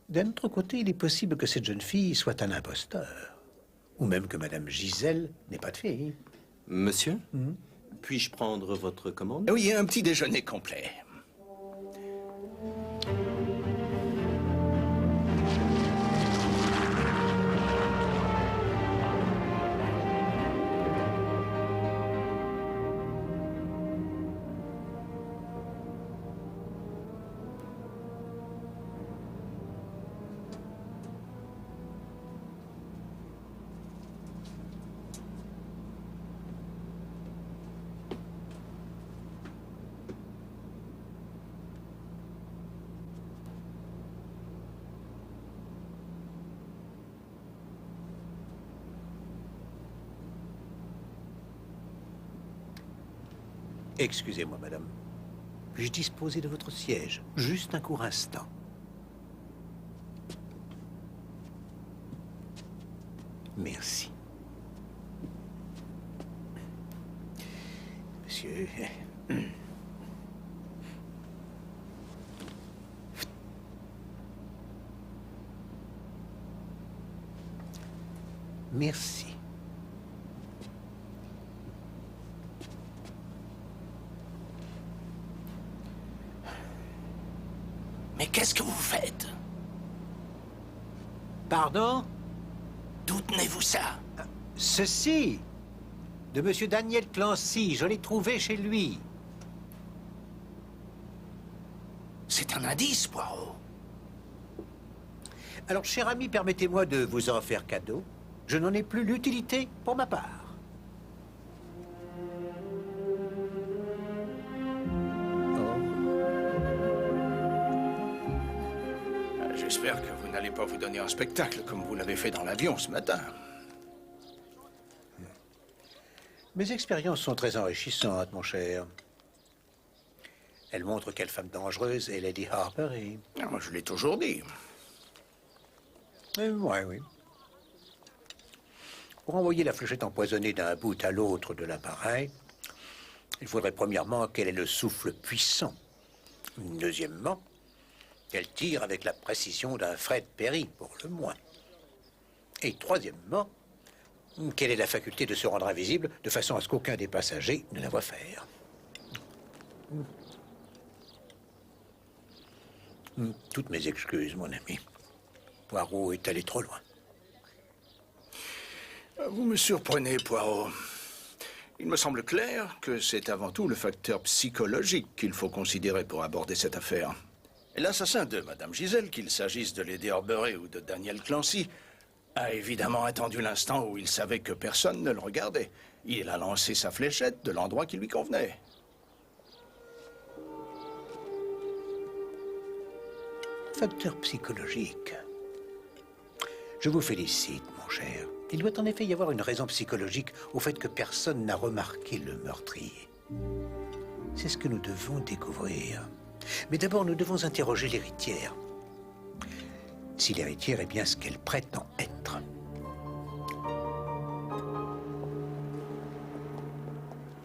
D'un autre côté, il est possible que cette jeune fille soit un imposteur. Ou même que Madame Gisèle n'ait pas de fille. Monsieur, puis-je prendre votre commande? Oui, un petit déjeuner complet. Excusez-moi, madame. Puis-je disposer de votre siège? Juste un court instant. Merci. Monsieur... Merci. Mais qu'est-ce que vous faites? Pardon? D'où tenez-vous ça? Ceci, de Monsieur Daniel Clancy, je l'ai trouvé chez lui. C'est un indice, Poirot. Alors, cher ami, permettez-moi de vous en faire cadeau. Je n'en ai plus l'utilité pour ma part. J'espère que vous n'allez pas vous donner un spectacle comme vous l'avez fait dans l'avion ce matin. Mes expériences sont très enrichissantes, mon cher. Elles montrent quelle femme dangereuse est Lady Harper et... Moi, je l'ai toujours dit. Oui. Pour envoyer la fléchette empoisonnée d'un bout à l'autre de l'appareil, il faudrait premièrement qu'elle ait le souffle puissant. Deuxièmement, qu'elle tire avec la précision d'un Fred Perry, pour le moins. Et troisièmement, qu'elle ait la faculté de se rendre invisible de façon à ce qu'aucun des passagers ne la voie faire. Toutes mes excuses, mon ami. Poirot est allé trop loin. Vous me surprenez, Poirot. Il me semble clair que c'est avant tout le facteur psychologique qu'il faut considérer pour aborder cette affaire. Et l'assassin de Madame Gisèle, qu'il s'agisse de Lady Horbury ou de Daniel Clancy, a évidemment attendu l'instant où il savait que personne ne le regardait. Il a lancé sa fléchette de l'endroit qui lui convenait. Facteur psychologique. Je vous félicite, mon cher. Il doit en effet y avoir une raison psychologique au fait que personne n'a remarqué le meurtrier. C'est ce que nous devons découvrir. Mais d'abord, nous devons interroger l'héritière. Si l'héritière est bien ce qu'elle prétend être.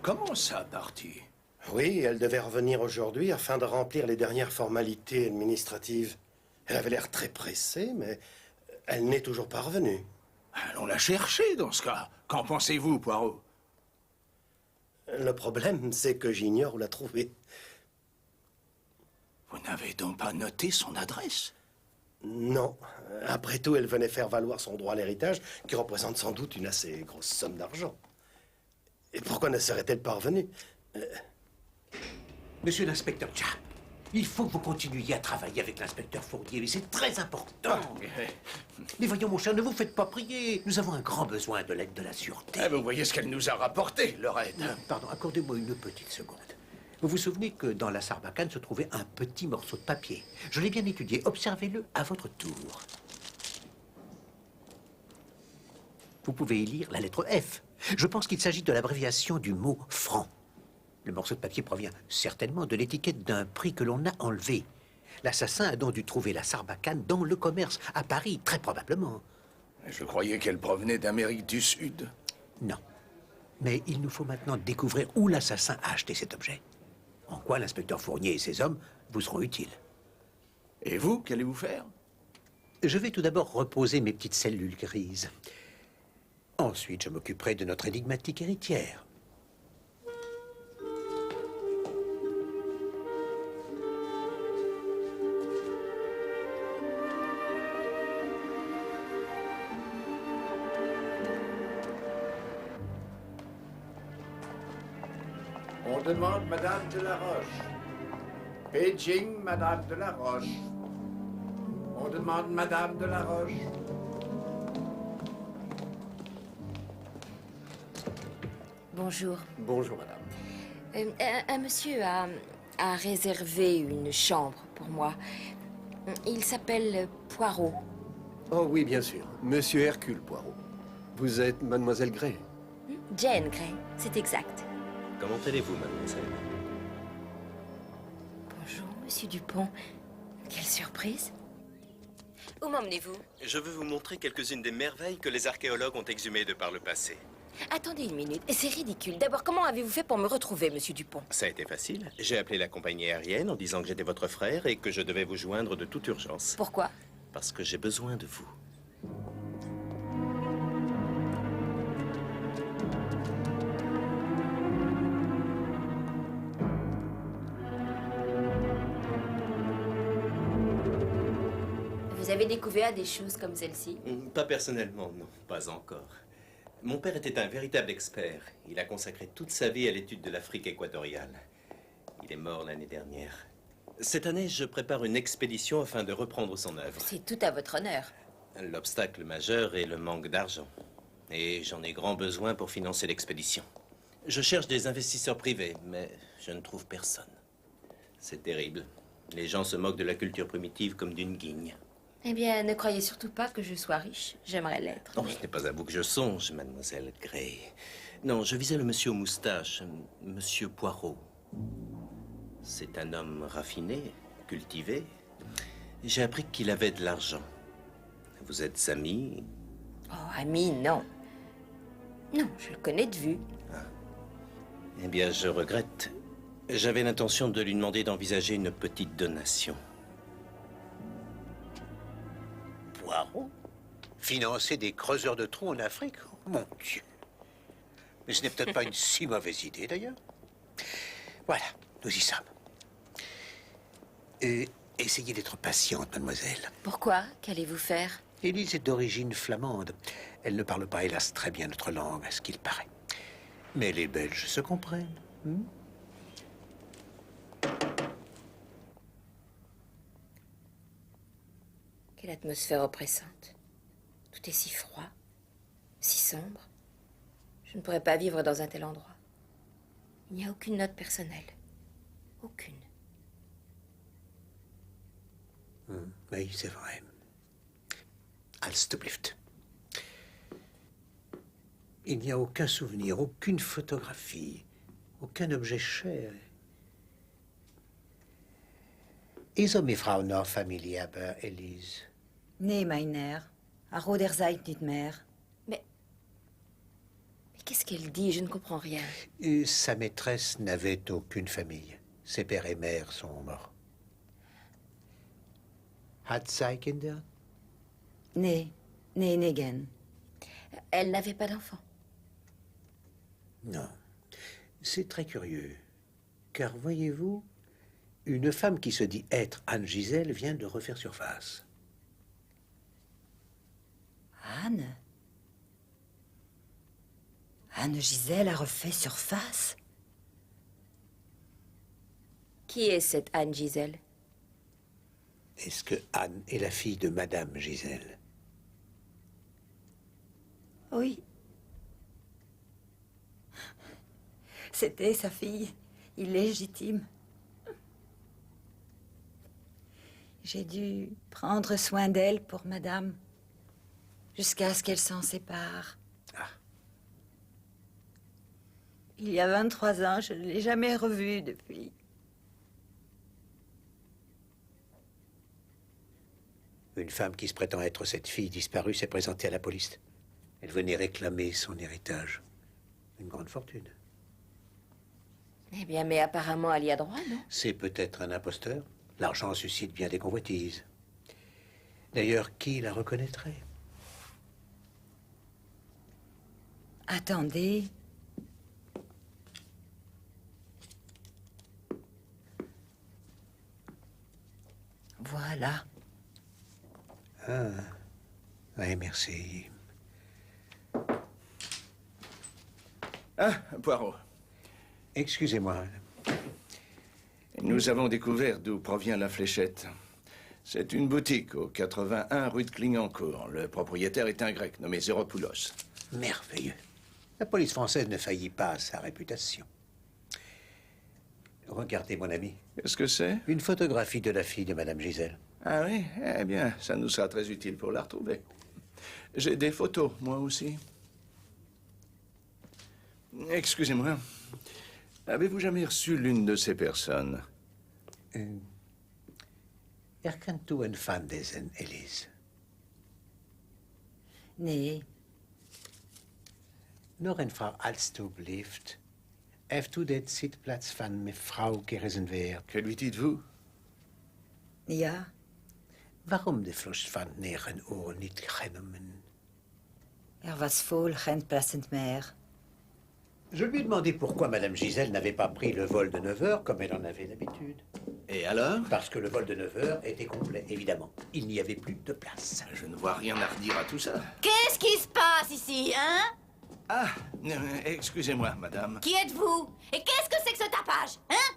Comment ça, Party? Oui, elle devait revenir aujourd'hui afin de remplir les dernières formalités administratives. Elle avait l'air très pressée, mais elle n'est toujours pas revenue. Allons la chercher, dans ce cas. Qu'en pensez-vous, Poirot? Le problème, c'est que j'ignore où la trouver. Vous n'avez donc pas noté son adresse? Non. Après tout, elle venait faire valoir son droit à l'héritage, qui représente sans doute une assez grosse somme d'argent. Et pourquoi ne serait-elle pas revenue? Monsieur l'inspecteur Japp, il faut que vous continuiez à travailler avec l'inspecteur Fournier, mais c'est très important. Mais voyons, mon cher, ne vous faites pas prier. Nous avons un grand besoin de l'aide de la sûreté. Vous voyez ce qu'elle nous a rapporté, leur aide. Pardon, accordez-moi une petite seconde. Vous vous souvenez que dans la sarbacane se trouvait un petit morceau de papier. Je l'ai bien étudié. Observez-le à votre tour. Vous pouvez y lire la lettre F. Je pense qu'il s'agit de l'abréviation du mot « franc ». Le morceau de papier provient certainement de l'étiquette d'un prix que l'on a enlevé. L'assassin a donc dû trouver la sarbacane dans le commerce, à Paris, très probablement. Je croyais qu'elle provenait d'Amérique du Sud. Non. Mais il nous faut maintenant découvrir où l'assassin a acheté cet objet. En quoi l'inspecteur Fournier et ses hommes vous seront utiles. Et vous, qu'allez-vous faire? Je vais tout d'abord reposer mes petites cellules grises. Ensuite, je m'occuperai de notre énigmatique héritière. On demande Madame de la Roche. Beijing, Madame de la Roche. On demande Madame de la Roche. Bonjour. Bonjour, madame. Un monsieur a réservé une chambre pour moi. Il s'appelle Poirot. Oh oui, bien sûr. Monsieur Hercule Poirot. Vous êtes mademoiselle Gray. Jane Grey, c'est exact. Comment allez-vous, mademoiselle? Bonjour, monsieur Dupont. Quelle surprise. Où m'emmenez-vous? Je veux vous montrer quelques-unes des merveilles que les archéologues ont exhumées de par le passé. Attendez une minute, c'est ridicule. D'abord, comment avez-vous fait pour me retrouver, monsieur Dupont? Ça a été facile. J'ai appelé la compagnie aérienne en disant que j'étais votre frère et que je devais vous joindre de toute urgence. Pourquoi? Parce que j'ai besoin de vous. Vous avez découvert des choses comme celle-ci? Pas personnellement, non, pas encore. Mon père était un véritable expert. Il a consacré toute sa vie à l'étude de l'Afrique équatoriale. Il est mort l'année dernière. Cette année, je prépare une expédition afin de reprendre son œuvre. C'est tout à votre honneur. L'obstacle majeur est le manque d'argent. Et j'en ai grand besoin pour financer l'expédition. Je cherche des investisseurs privés, mais je ne trouve personne. C'est terrible. Les gens se moquent de la culture primitive comme d'une guigne. Eh bien, ne croyez surtout pas que je sois riche. J'aimerais l'être. Non, ce n'est pas à vous que je songe, mademoiselle Gray. Non, je visais le monsieur aux moustaches, monsieur Poirot. C'est un homme raffiné, cultivé. J'ai appris qu'il avait de l'argent. Vous êtes amis? Oh, ami, non. Non, je le connais de vue. Eh bien, je regrette. J'avais l'intention de lui demander d'envisager une petite donation. Poirot? Financer des creuseurs de trous en Afrique? Oh, mon Dieu. Mais ce n'est peut-être pas une si mauvaise idée, d'ailleurs. Voilà, nous y sommes. Essayez d'être patiente, mademoiselle. Pourquoi? Qu'allez-vous faire? Élise est d'origine flamande. Elle ne parle pas, hélas, très bien notre langue, à ce qu'il paraît. Mais les Belges se comprennent. Quelle atmosphère oppressante. Tout est si froid, si sombre. Je ne pourrais pas vivre dans un tel endroit. Il n'y a aucune note personnelle. Aucune. Oui, c'est vrai. Alstublift. Il n'y a aucun souvenir, aucune photographie, aucun objet cher. Is Frau noch Familie, aber Elise? Nee, meiner. A roder seid nicht mehr. Mais qu'est-ce qu'elle dit? Je ne comprends rien. Sa maîtresse n'avait aucune famille. Ses père et mère sont morts. Hat sie Kinder? Nee, nee, negen. Elle n'avait pas d'enfant. Non. C'est très curieux. Car voyez-vous, une femme qui se dit être Anne Gisèle vient de refaire surface. Anne? Anne Gisèle a refait surface? Qui est cette Anne Gisèle? Est-ce que Anne est la fille de Madame Gisèle? Oui. C'était sa fille, illégitime. J'ai dû prendre soin d'elle pour Madame, jusqu'à ce qu'elle s'en sépare. Il y a 23 ans, je ne l'ai jamais revue depuis. Une femme qui se prétend être cette fille disparue s'est présentée à la police. Elle venait réclamer son héritage. une grande fortune. Eh bien, mais apparemment, elle y a droit, non? C'est peut-être un imposteur. L'argent suscite bien des convoitises. D'ailleurs, qui la reconnaîtrait? Attendez. Voilà. Ah, oui, merci. Ah, Poirot. Excusez-moi. Nous avons découvert d'où provient la fléchette. C'est une boutique au 81 rue de Clignancourt. Le propriétaire est un grec nommé Zéropoulos. Merveilleux. La police française ne faillit pas à sa réputation. Regardez, mon ami. Qu'est-ce que c'est? Une photographie de la fille de Madame Gisèle. Ah oui? Eh bien, ça nous sera très utile pour la retrouver. J'ai des photos, moi aussi. Excusez-moi. Avez-vous jamais reçu l'une de ces personnes? Erkennst du een van deze, Elise? Nee. Nog een vrouw, alstublieft. Heeft u de zitplaats van mevrouw gereserveerd? Que lui dites-vous? Ja. Waarom de vlucht van 9 uur niet genomen? Er was vol geen passend meer. Je lui ai demandé pourquoi Madame Gisèle n'avait pas pris le vol de 9 heures comme elle en avait l'habitude. Et alors? Parce que le vol de 9 heures était complet, évidemment. Il n'y avait plus de place. Je ne vois rien à redire à tout ça. Qu'est-ce qui se passe ici, hein? Ah, excusez-moi, madame. Qui êtes-vous? Et qu'est-ce que c'est que ce tapage, hein?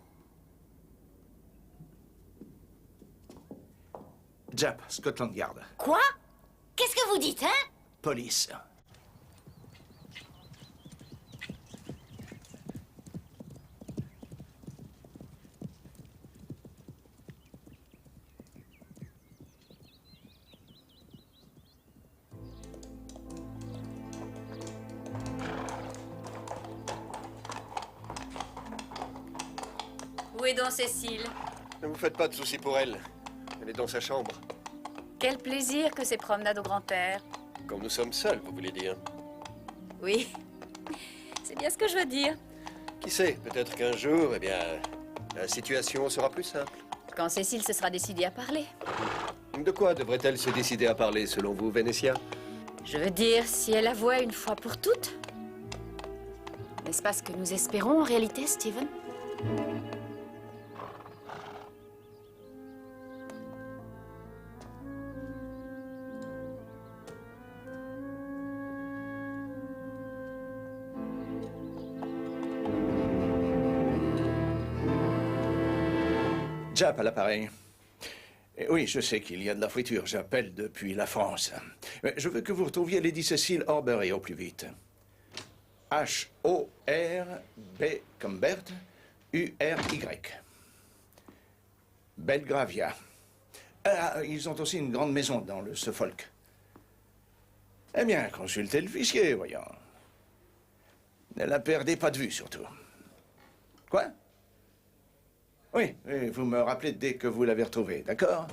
Jap, Scotland Yard. Quoi? Qu'est-ce que vous dites, hein? Police. Où est donc Cécile? Ne vous faites pas de soucis pour elle. Elle est dans sa chambre. Quel plaisir que ces promenades au grand air. Quand nous sommes seuls, vous voulez dire? Oui, c'est bien ce que je veux dire. Qui sait, peut-être qu'un jour, eh bien, la situation sera plus simple. Quand Cécile se sera décidée à parler. De quoi devrait-elle se décider à parler, selon vous, Vénétia? Je veux dire, si elle avouait une fois pour toutes. N'est-ce pas ce que nous espérons en réalité, Steven? Jap à l'appareil. Oui, je sais qu'il y a de la friture. J'appelle depuis la France. Je veux que vous retrouviez Lady Cecil Horbury au plus vite. H-O-R-B comme Berthe, U-R-Y. Belgravia. Ah, ils ont aussi une grande maison dans le Suffolk. Eh bien, consultez le fichier, voyons. Ne la perdez pas de vue, surtout. Quoi? Oui, vous me rappelez dès que vous l'avez retrouvée, d'accord?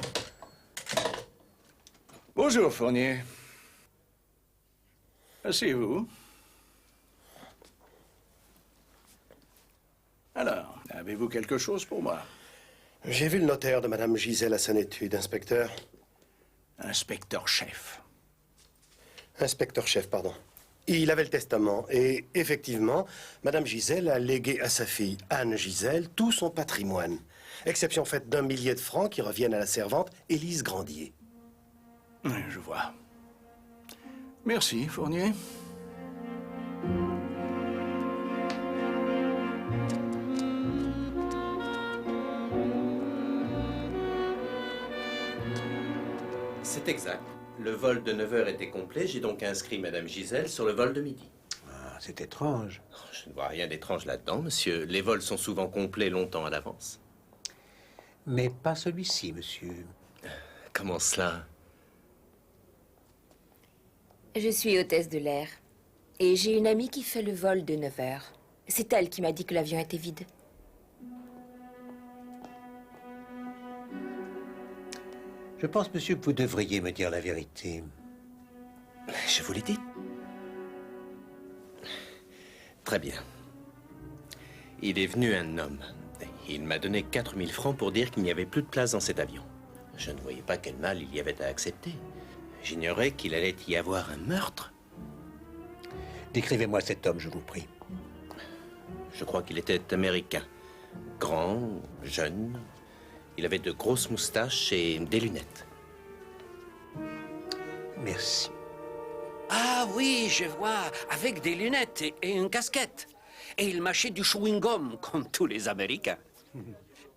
Bonjour, Fournier. Asseyez-vous. Alors, avez-vous quelque chose pour moi? J'ai vu le notaire de Madame Gisèle à son étude, inspecteur. Inspecteur-chef. Inspecteur-chef, pardon. Il avait le testament et, effectivement, Madame Gisèle a légué à sa fille, Anne Gisèle, tout son patrimoine. Exception faite d'1 millier de francs qui reviennent à la servante, Élise Grandier. Oui, je vois. Merci, Fournier. C'est exact. Le vol de 9 heures était complet, j'ai donc inscrit Madame Gisèle sur le vol de midi. Ah, c'est étrange. Je ne vois rien d'étrange là-dedans, monsieur. Les vols sont souvent complets longtemps à l'avance. Mais pas celui-ci, monsieur. Comment cela? Je suis hôtesse de l'air. Et j'ai une amie qui fait le vol de 9 heures. C'est elle qui m'a dit que l'avion était vide. Je pense, monsieur, que vous devriez me dire la vérité. Je vous l'ai dit. Très bien. Il est venu un homme. Il m'a donné 4000 francs pour dire qu'il n'y avait plus de place dans cet avion. Je ne voyais pas quel mal il y avait à accepter. J'ignorais qu'il allait y avoir un meurtre. Décrivez-moi cet homme, je vous prie. Je crois qu'il était américain. Grand, jeune. Il avait de grosses moustaches et des lunettes. Merci. Ah oui, je vois, avec des lunettes et une casquette. Et il mâchait du chewing-gum, comme tous les Américains.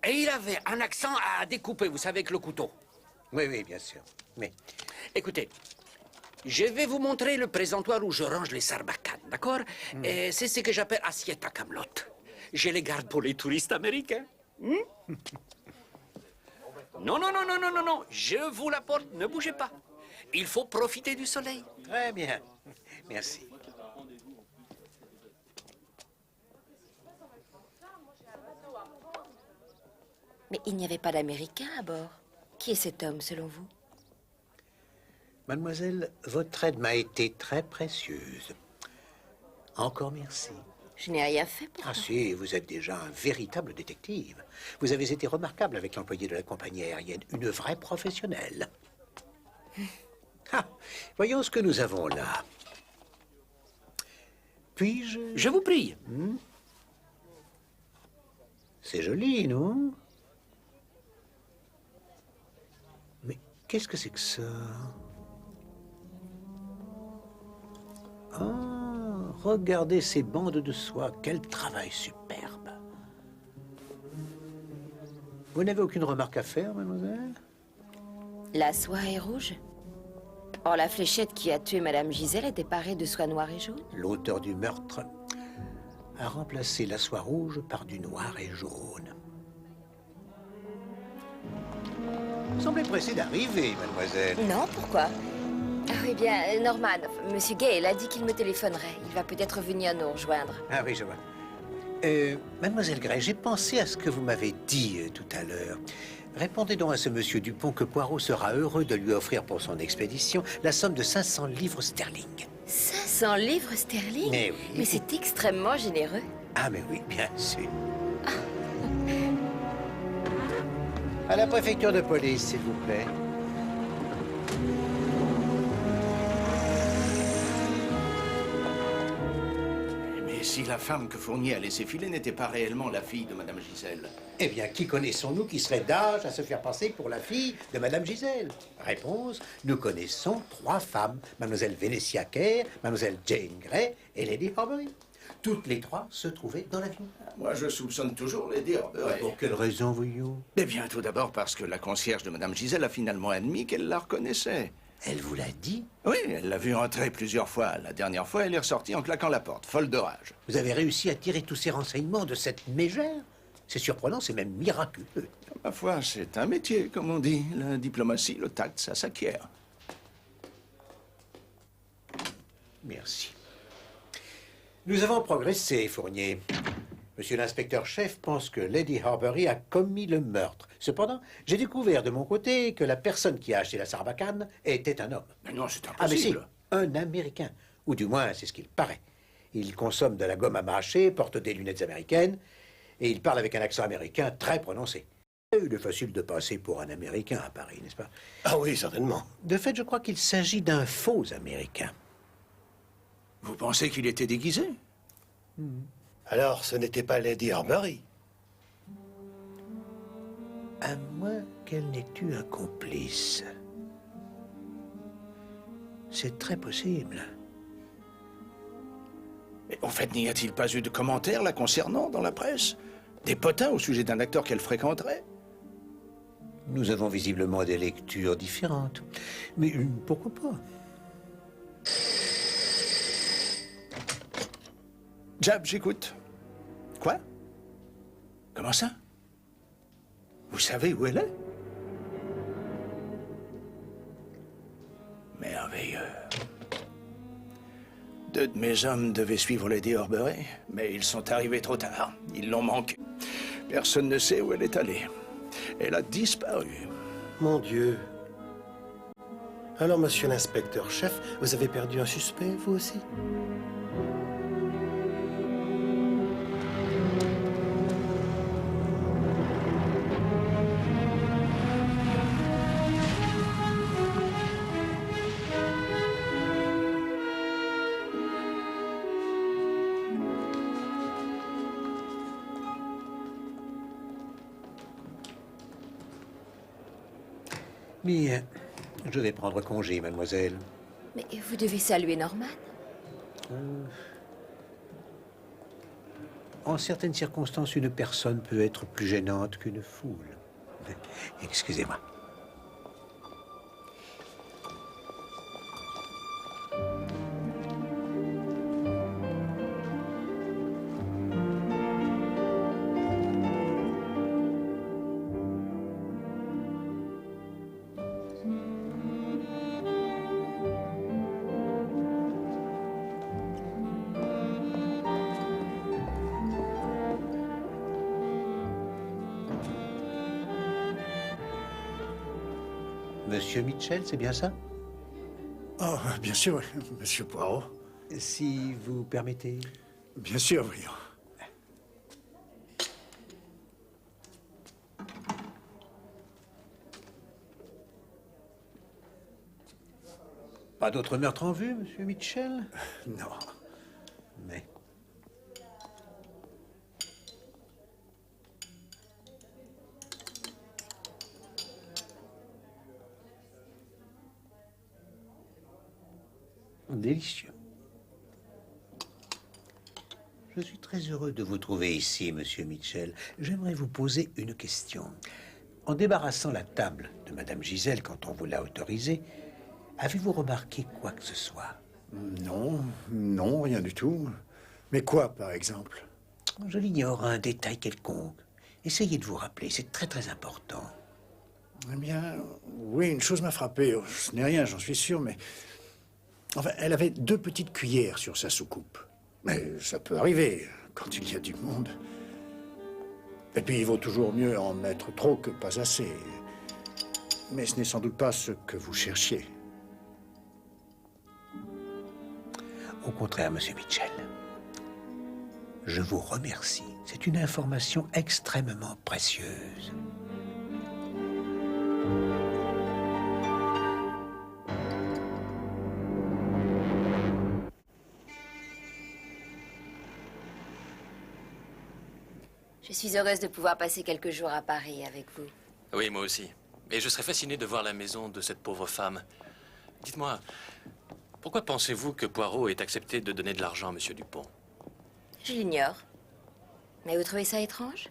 Et il avait un accent à découper, vous savez, avec le couteau. Oui, oui, bien sûr. Mais écoutez, je vais vous montrer le présentoir où je range les sarbacanes, d'accord? Et c'est ce que j'appelle assiette à camelote. Je les garde pour les touristes américains. Non, non, non, non, non, non, non. Je vous l'apporte, ne bougez pas. Il faut profiter du soleil. Très bien. Merci. Mais il n'y avait pas d'Américain à bord. Qui est cet homme, selon vous? Mademoiselle, votre aide m'a été très précieuse. Encore merci. Je n'ai rien fait pour Ah si, vous êtes déjà un véritable détective. Vous avez été remarquable avec l'employé de la compagnie aérienne, une vraie professionnelle. Ah, voyons ce que nous avons là. Puis-je... Je vous prie. C'est joli, non? Mais qu'est-ce que c'est que ça? Ah, regardez ces bandes de soie. Quel travail superbe. Vous n'avez aucune remarque à faire, mademoiselle? La soie est rouge. Or, la fléchette qui a tué Madame Gisèle était parée de soie noire et jaune. L'auteur du meurtre a remplacé la soie rouge par du noir et jaune. Vous semblez pressé d'arriver, mademoiselle. Non, pourquoi? Ah oui, bien, Norman, Monsieur Gale a dit qu'il me téléphonerait. Il va peut-être venir nous rejoindre. Ah oui, je vois. Mademoiselle Gray, j'ai pensé à ce que vous m'avez dit tout à l'heure. Répondez donc à ce monsieur Dupont que Poirot sera heureux de lui offrir pour son expédition la somme de 500 livres sterling. 500 livres sterling? Mais oui. Mais c'est extrêmement généreux. Ah, mais oui, bien sûr. À la préfecture de police, s'il vous plaît. Mais si la femme que Fournier a laissé filer n'était pas réellement la fille de Madame Gisèle? Eh bien, qui connaissons-nous qui serait d'âge à se faire passer pour la fille de Madame Gisèle? Réponse, nous connaissons 3 femmes. Mademoiselle Vénétia Kerr, Mademoiselle Jane Grey et Lady Horbury. Toutes les 3 se trouvaient dans l'avion. Moi, je soupçonne toujours Lady Horbury. Pour quelle raison, voyons? Eh bien, tout d'abord parce que la concierge de Madame Gisèle a finalement admis qu'elle la reconnaissait. Elle vous l'a dit? Oui, elle l'a vue entrer plusieurs fois. La dernière fois, elle est ressortie en claquant la porte, folle de rage. Vous avez réussi à tirer tous ces renseignements de cette mégère? C'est surprenant, c'est même miraculeux. Ma foi, c'est un métier, comme on dit. La diplomatie, le tact, ça s'acquiert. Merci. Nous avons progressé, Fournier. Monsieur l'inspecteur-chef pense que Lady Horbury a commis le meurtre. Cependant, j'ai découvert de mon côté que la personne qui a acheté la sarbacane était un homme. Mais non, c'est Ah, mais si, impossible. un Américain. Ou du moins, c'est ce qu'il paraît. Il consomme de la gomme à mâcher, porte des lunettes américaines, et il parle avec un accent américain très prononcé. Il est facile de passer pour un Américain à Paris, n'est-ce pas? Ah oui, certainement. De fait, je crois qu'il s'agit d'un faux Américain. Vous pensez qu'il était déguisé? Alors, ce n'était pas Lady Horbury? À moins qu'elle n'ait eu un complice. C'est très possible. Mais au fait, n'y a-t-il pas eu de commentaires la concernant dans la presse? Des potins au sujet d'un acteur qu'elle fréquenterait? Nous avons visiblement des lectures différentes. Mais pourquoi pas? Jab, j'écoute. Quoi? Comment ça? Vous savez où elle est? Merveilleux. 2 de mes hommes devaient suivre Lady Horbury, mais ils sont arrivés trop tard. Ils l'ont manquée. Personne ne sait où elle est allée. Elle a disparu. Mon Dieu. Alors, monsieur l'inspecteur-chef, vous avez perdu un suspect, vous aussi? Bien, je vais prendre congé, mademoiselle. Mais vous devez saluer Norman. En certaines circonstances, une personne peut être plus gênante qu'une foule. Excusez-moi. Monsieur Mitchell, c'est bien ça? Oh, bien sûr, monsieur Poirot. Si vous permettez. Bien sûr, voyons. Pas d'autres meurtres en vue, monsieur Mitchell? Non. Mais... Délicieux. Je suis très heureux de vous trouver ici, monsieur Mitchell. J'aimerais vous poser une question. En débarrassant la table de madame Gisèle quand on vous l'a autorisée, avez-vous remarqué quoi que ce soit? Non, non, rien du tout. Mais quoi, par exemple? Je l'ignore, un détail quelconque. Essayez de vous rappeler, c'est très très important. Eh bien, oui, une chose m'a frappé. Oh, ce n'est rien, j'en suis sûr, mais... Enfin, elle avait 2 petites cuillères sur sa soucoupe. Mais ça peut arriver quand il y a du monde. Et puis, il vaut toujours mieux en mettre trop que pas assez. Mais ce n'est sans doute pas ce que vous cherchiez. Au contraire, monsieur Mitchell. Je vous remercie. C'est une information extrêmement précieuse. Je suis heureuse de pouvoir passer quelques jours à Paris avec vous. Oui, moi aussi. Et je serais fasciné de voir la maison de cette pauvre femme. Dites-moi, pourquoi pensez-vous que Poirot ait accepté de donner de l'argent à M. Dupont? Je l'ignore. Mais vous trouvez ça étrange?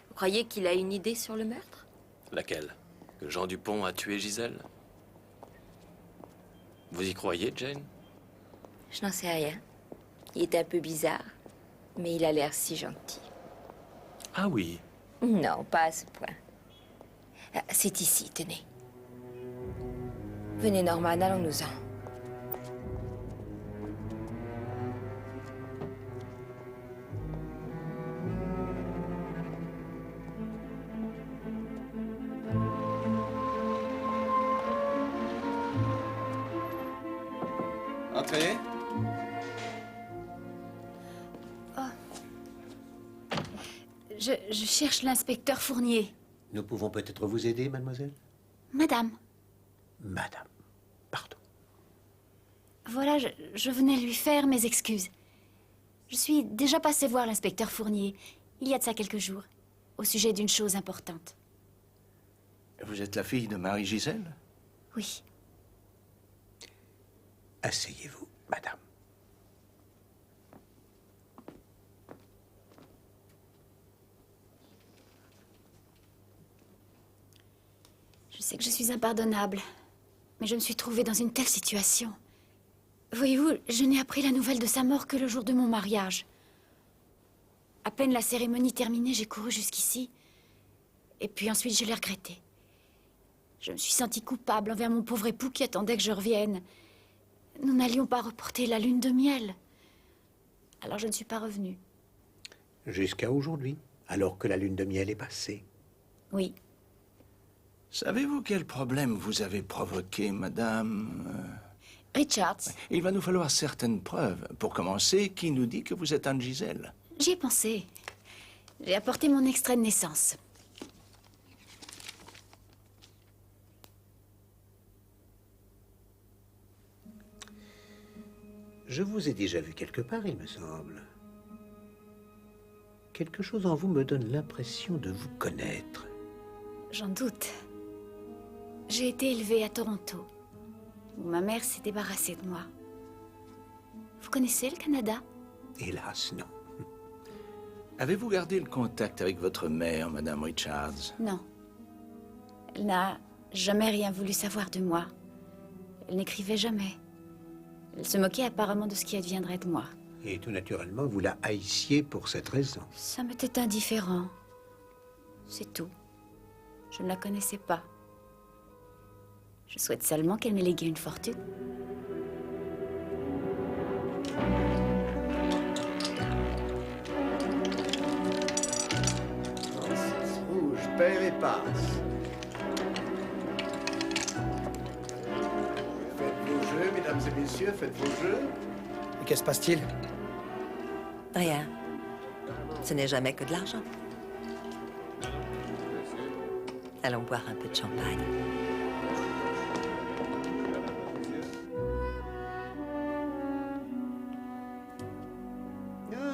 Vous croyez qu'il a une idée sur le meurtre? Laquelle? Que Jean Dupont a tué Gisèle? Vous y croyez, Jane? Je n'en sais rien. Il est un peu bizarre, mais il a l'air si gentil. Ah oui? Non, pas à ce point. Ah, c'est ici, tenez. Venez, Norman, allons-nous-en. Entrez. Je cherche l'inspecteur Fournier. Nous pouvons peut-être vous aider, mademoiselle? Madame, Madame, pardon. voilà, je venais lui faire mes excuses. Je suis déjà passée voir l'inspecteur Fournier, il y a de ça quelques jours, au sujet d'une chose importante. Vous êtes la fille de Marie Gisèle? Oui. Asseyez-vous, madame. Je sais que je suis impardonnable, mais je me suis trouvée dans une telle situation. Voyez-vous, je n'ai appris la nouvelle de sa mort que le jour de mon mariage. À peine la cérémonie terminée, j'ai couru jusqu'ici. Et puis ensuite, je l'ai regretté. Je me suis sentie coupable envers mon pauvre époux qui attendait que je revienne. Nous n'allions pas reporter la lune de miel. Alors je ne suis pas revenue. Jusqu'à aujourd'hui, alors que la lune de miel est passée. Oui. Savez-vous quel problème vous avez provoqué, madame? Richards. Il va nous falloir certaines preuves. Pour commencer, qui nous dit que vous êtes Anne Gisèle? J'y ai pensé. J'ai apporté mon extrait de naissance. Je vous ai déjà vu quelque part, il me semble. Quelque chose en vous me donne l'impression de vous connaître. J'en doute. J'ai été élevée à Toronto, où ma mère s'est débarrassée de moi. Vous connaissez le Canada? Hélas, non. Avez-vous gardé le contact avec votre mère, Madame Richards? Non. Elle n'a jamais rien voulu savoir de moi. Elle n'écrivait jamais. Elle se moquait apparemment de ce qui adviendrait de moi. Et tout naturellement, vous la haissiez pour cette raison. Ça m'était indifférent. C'est tout. Je ne la connaissais pas. Je souhaite seulement qu'elle m'ait légué une fortune. Rouge, père et passe. Faites vos jeux, mesdames et messieurs, faites vos jeux. Et qu'est-ce se passe-t-il? Rien. Ce n'est jamais que de l'argent. Allons boire un peu de champagne.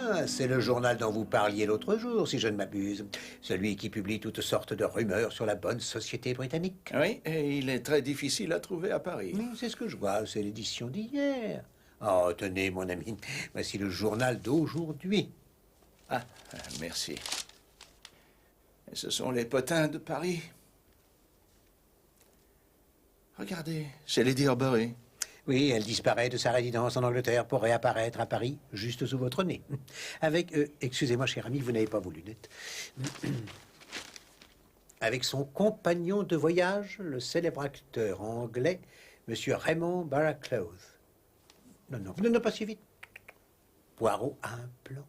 Ah, c'est le journal dont vous parliez l'autre jour, si je ne m'abuse. Celui qui publie toutes sortes de rumeurs sur la bonne société britannique. Oui, et il est très difficile à trouver à Paris. Oui, c'est ce que je vois, c'est l'édition d'hier. Oh, tenez, mon ami, voici le journal d'aujourd'hui. Ah, merci. Et ce sont les potins de Paris. Regardez, c'est Lady Horbury. Oui, elle disparaît de sa résidence en Angleterre pour réapparaître à Paris, juste sous votre nez. Avec, excusez-moi, cher ami, vous n'avez pas vos lunettes. Avec son compagnon de voyage, le célèbre acteur anglais, Monsieur Raymond Barraclough. Non, pas si vite. Poirot a un plan.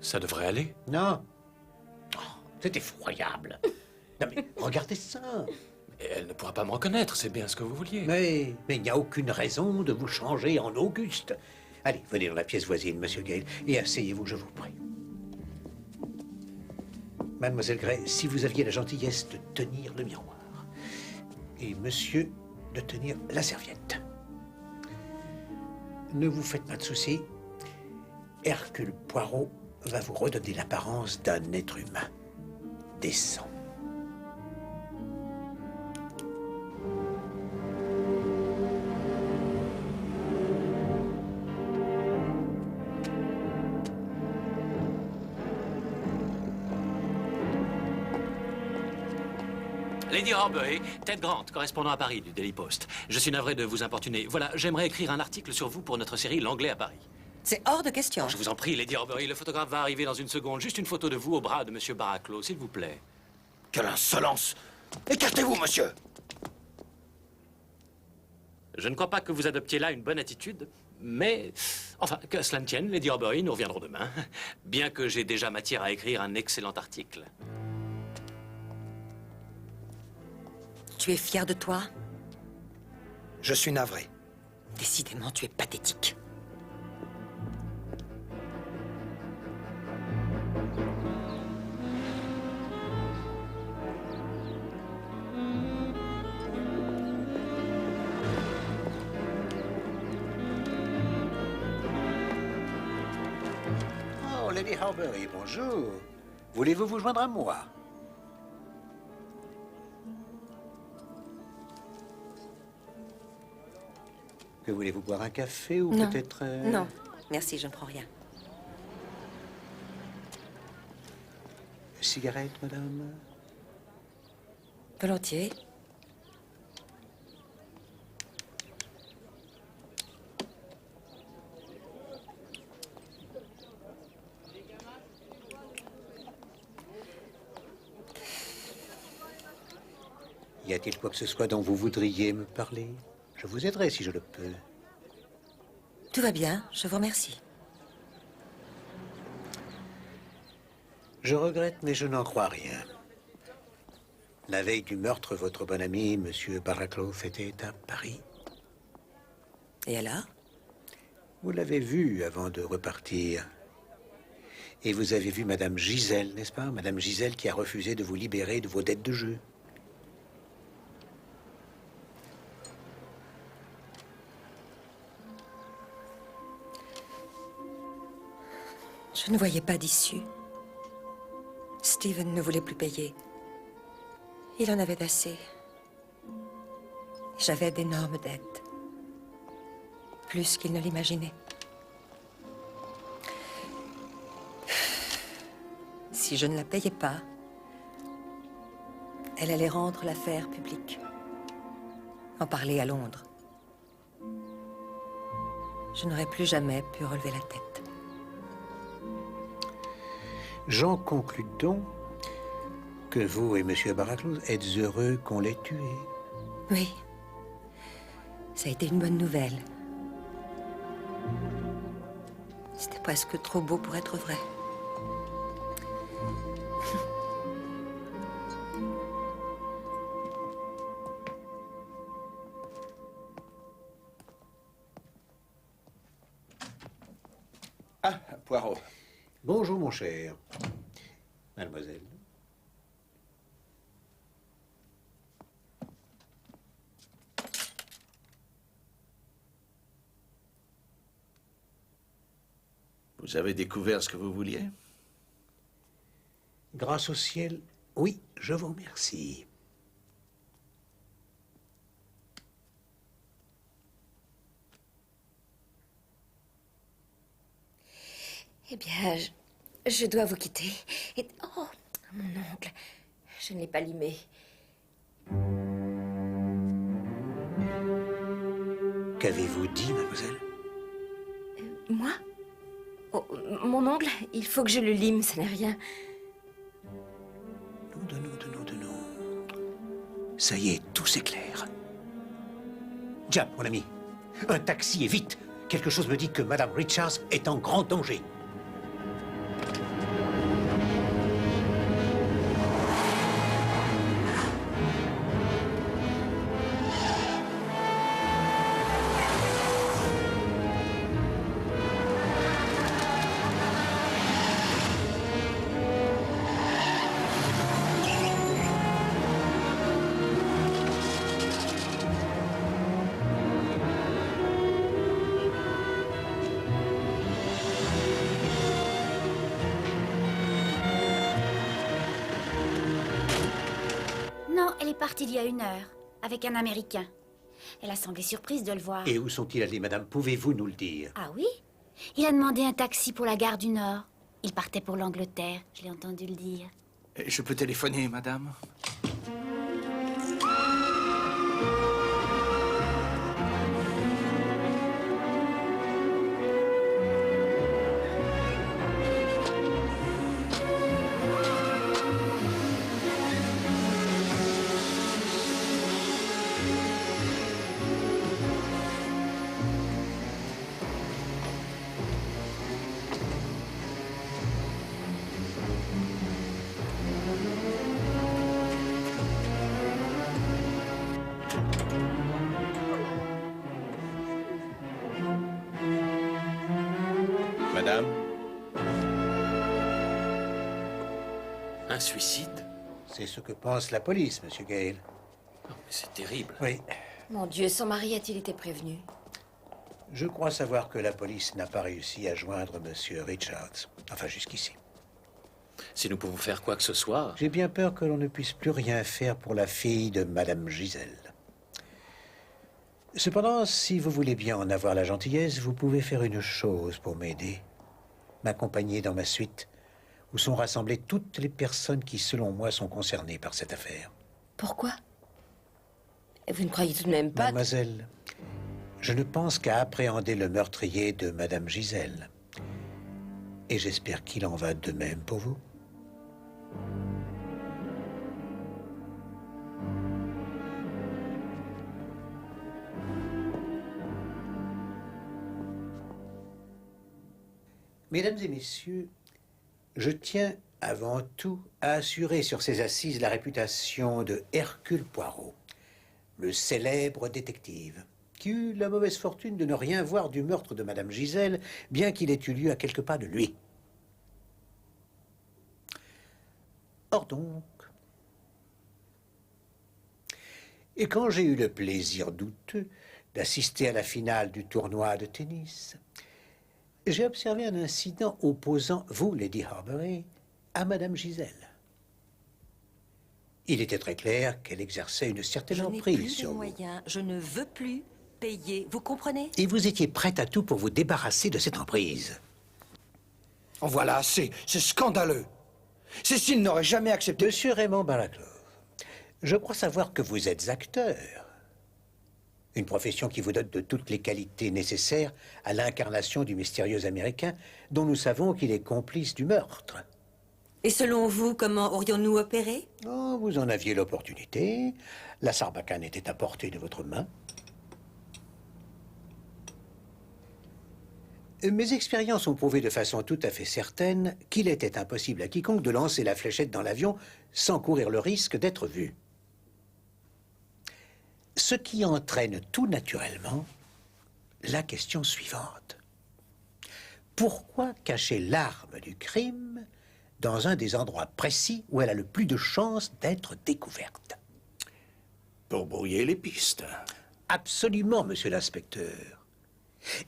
Ça devrait aller. Non. Oh, c'est effroyable. Non mais, regardez ça. Et elle ne pourra pas me reconnaître, c'est bien ce que vous vouliez. Mais il n'y a aucune raison de vous changer en Auguste. Allez, venez dans la pièce voisine, Monsieur Gale, et asseyez-vous, je vous prie. Mademoiselle Gray, si vous aviez la gentillesse de tenir le miroir, et monsieur de tenir la serviette. Ne vous faites pas de soucis. Hercule Poirot va vous redonner l'apparence d'un être humain décent. Lady Horbury, Ted Grant, correspondant à Paris du Daily Post. Je suis navré de vous importuner. Voilà, j'aimerais écrire un article sur vous pour notre série L'Anglais à Paris. C'est hors de question. Je vous en prie, Lady Horbury, le photographe va arriver dans une seconde. Juste une photo de vous au bras de Monsieur Barraclough, s'il vous plaît. Quelle insolence! Écartez-vous, monsieur! Je ne crois pas que vous adoptiez là une bonne attitude, mais... Enfin, que cela ne tienne, Lady Horbury, nous reviendrons demain. Bien que j'ai déjà matière à écrire un excellent article. Tu es fier de toi? Je suis navré. Décidément, tu es pathétique. Oh, Lady Horbury, bonjour. Voulez-vous vous joindre à moi? Que voulez-vous boire, un café ou Non. peut-être... Non, merci, je ne prends rien. Cigarette, madame? Volontiers. Y a-t-il quoi que ce soit dont vous voudriez me parler? Je vous aiderai si je le peux. Tout va bien, je vous remercie. Je regrette, mais je n'en crois rien. La veille du meurtre, votre bon ami, Monsieur Barraclough, était à Paris. Et alors? Vous l'avez vu avant de repartir. Et vous avez vu Madame Giselle, n'est-ce pas? Madame Giselle qui a refusé de vous libérer de vos dettes de jeu. Je ne voyais pas d'issue. Stephen ne voulait plus payer. Il en avait assez. J'avais d'énormes dettes. Plus qu'il ne l'imaginait. Si je ne la payais pas, elle allait rendre l'affaire publique. En parler à Londres. Je n'aurais plus jamais pu relever la tête. J'en conclus donc que vous et M. Barraclouse êtes heureux qu'on l'ait tué. Oui. Ça a été une bonne nouvelle. C'était presque trop beau pour être vrai. Ah, Poirot. Bonjour, mon cher. Mademoiselle. Vous avez découvert ce que vous vouliez? Grâce au ciel, oui, je vous remercie. Eh bien, je dois vous quitter. Et... Oh, mon ongle, je ne l'ai pas limé. Qu'avez-vous dit, mademoiselle? Moi? Oh, mon ongle, il faut que je le lime, ça n'est rien. Ça y est, tout s'éclaire. Jack, mon ami, un taxi et vite. Quelque chose me dit que Madame Richards est en grand danger. Non, elle est partie il y a 1 heure, avec un Américain. Elle a semblé surprise de le voir. Et où sont-ils allés, madame? Pouvez-vous nous le dire? Ah oui? Il a demandé un taxi pour la gare du Nord. Il partait pour l'Angleterre, je l'ai entendu le dire. Je peux téléphoner, madame? Madame? Un suicide? C'est ce que pense la police, monsieur Gale. Non, mais c'est terrible. Oui. Mon Dieu, son mari a-t-il été prévenu? Je crois savoir que la police n'a pas réussi à joindre monsieur Richards. Enfin, jusqu'ici. Si nous pouvons faire quoi que ce soit... J'ai bien peur que l'on ne puisse plus rien faire pour la fille de Madame Giselle. Cependant, si vous voulez bien en avoir la gentillesse, vous pouvez faire une chose pour m'aider. M'accompagner dans ma suite, où sont rassemblées toutes les personnes qui, selon moi, sont concernées par cette affaire. Pourquoi? Vous ne croyez tout de même pas... Mademoiselle, je ne pense qu'à appréhender le meurtrier de Madame Giselle. Et j'espère qu'il en va de même pour vous. Mesdames et messieurs, je tiens avant tout à assurer sur ces assises la réputation de Hercule Poirot, le célèbre détective, qui eut la mauvaise fortune de ne rien voir du meurtre de Madame Giselle, bien qu'il ait eu lieu à quelques pas de lui. Or donc, et quand j'ai eu le plaisir douteux d'assister à la finale du tournoi de tennis, j'ai observé un incident opposant vous, Lady Horbury, à Madame Giselle. Il était très clair qu'elle exerçait une certaine Je n'ai emprise plus sur les vous. moyens. Je ne veux plus payer. Vous comprenez? Et vous étiez prête à tout pour vous débarrasser de cette emprise. En voilà assez. C'est scandaleux. Cécile n'aurait jamais accepté... Monsieur Raymond Balaklov, je crois savoir que vous êtes acteur. Une profession qui vous dote de toutes les qualités nécessaires à l'incarnation du mystérieux Américain dont nous savons qu'il est complice du meurtre. Et selon vous, comment aurions-nous opéré? Oh, vous en aviez l'opportunité. La Sarbacane était à portée de votre main. Mes expériences ont prouvé de façon tout à fait certaine qu'il était impossible à quiconque de lancer la fléchette dans l'avion sans courir le risque d'être vu. Ce qui entraîne tout naturellement la question suivante. Pourquoi cacher l'arme du crime dans un des endroits précis où elle a le plus de chances d'être découverte? Pour brouiller les pistes. Absolument, monsieur l'inspecteur.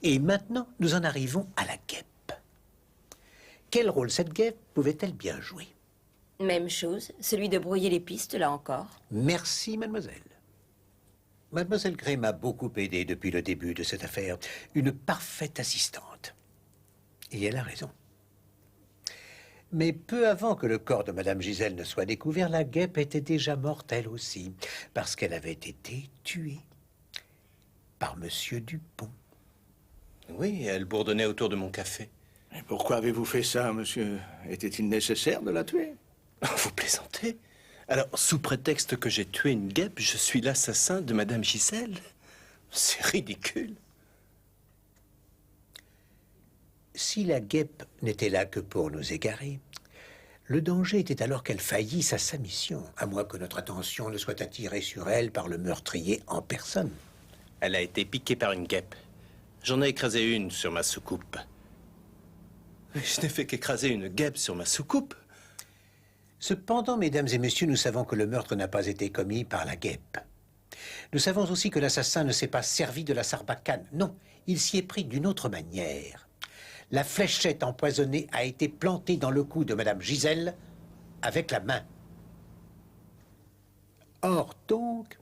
Et maintenant, nous en arrivons à la guêpe. Quel rôle cette guêpe pouvait-elle bien jouer? Même chose, celui de brouiller les pistes, là encore. Merci, mademoiselle. Mademoiselle Gray m'a beaucoup aidé depuis le début de cette affaire. Une parfaite assistante. Et elle a raison. Mais peu avant que le corps de Madame Gisèle ne soit découvert, la guêpe était déjà morte elle aussi, parce qu'elle avait été tuée par Monsieur Dupont. Oui, elle bourdonnait autour de mon café. Et pourquoi avez-vous fait ça, monsieur? Était-il nécessaire de la tuer? Vous plaisantez? Alors, sous prétexte que j'ai tué une guêpe, je suis l'assassin de Madame Gisèle? C'est ridicule. Si la guêpe n'était là que pour nous égarer, le danger était alors qu'elle faillisse à sa mission, à moins que notre attention ne soit attirée sur elle par le meurtrier en personne. Elle a été piquée par une guêpe. J'en ai écrasé une sur ma soucoupe. Mais je n'ai fait qu'écraser une guêpe sur ma soucoupe. Cependant, mesdames et messieurs, nous savons que le meurtre n'a pas été commis par la guêpe. Nous savons aussi que l'assassin ne s'est pas servi de la Sarbacane. Non, il s'y est pris d'une autre manière. La fléchette empoisonnée a été plantée dans le cou de Madame Gisèle avec la main. Or, donc,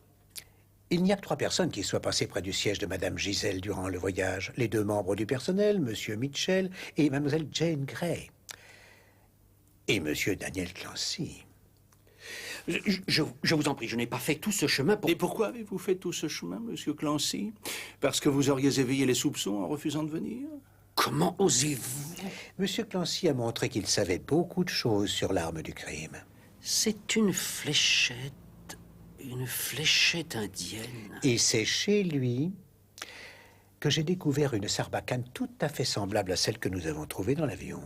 il n'y a que 3 personnes qui soient passées près du siège de Madame Gisèle durant le voyage. Les 2 membres du personnel, Monsieur Mitchell et Mademoiselle Jane Grey. Et Monsieur Daniel Clancy. Je vous en prie, je n'ai pas fait tout ce chemin pour... Et pourquoi avez-vous fait tout ce chemin, monsieur Clancy? Parce que vous auriez éveillé les soupçons en refusant de venir? Comment osez-vous? Monsieur Clancy a montré qu'il savait beaucoup de choses sur l'arme du crime. C'est une fléchette indienne. Et c'est chez lui que j'ai découvert une Sarbacane tout à fait semblable à celle que nous avons trouvée dans l'avion.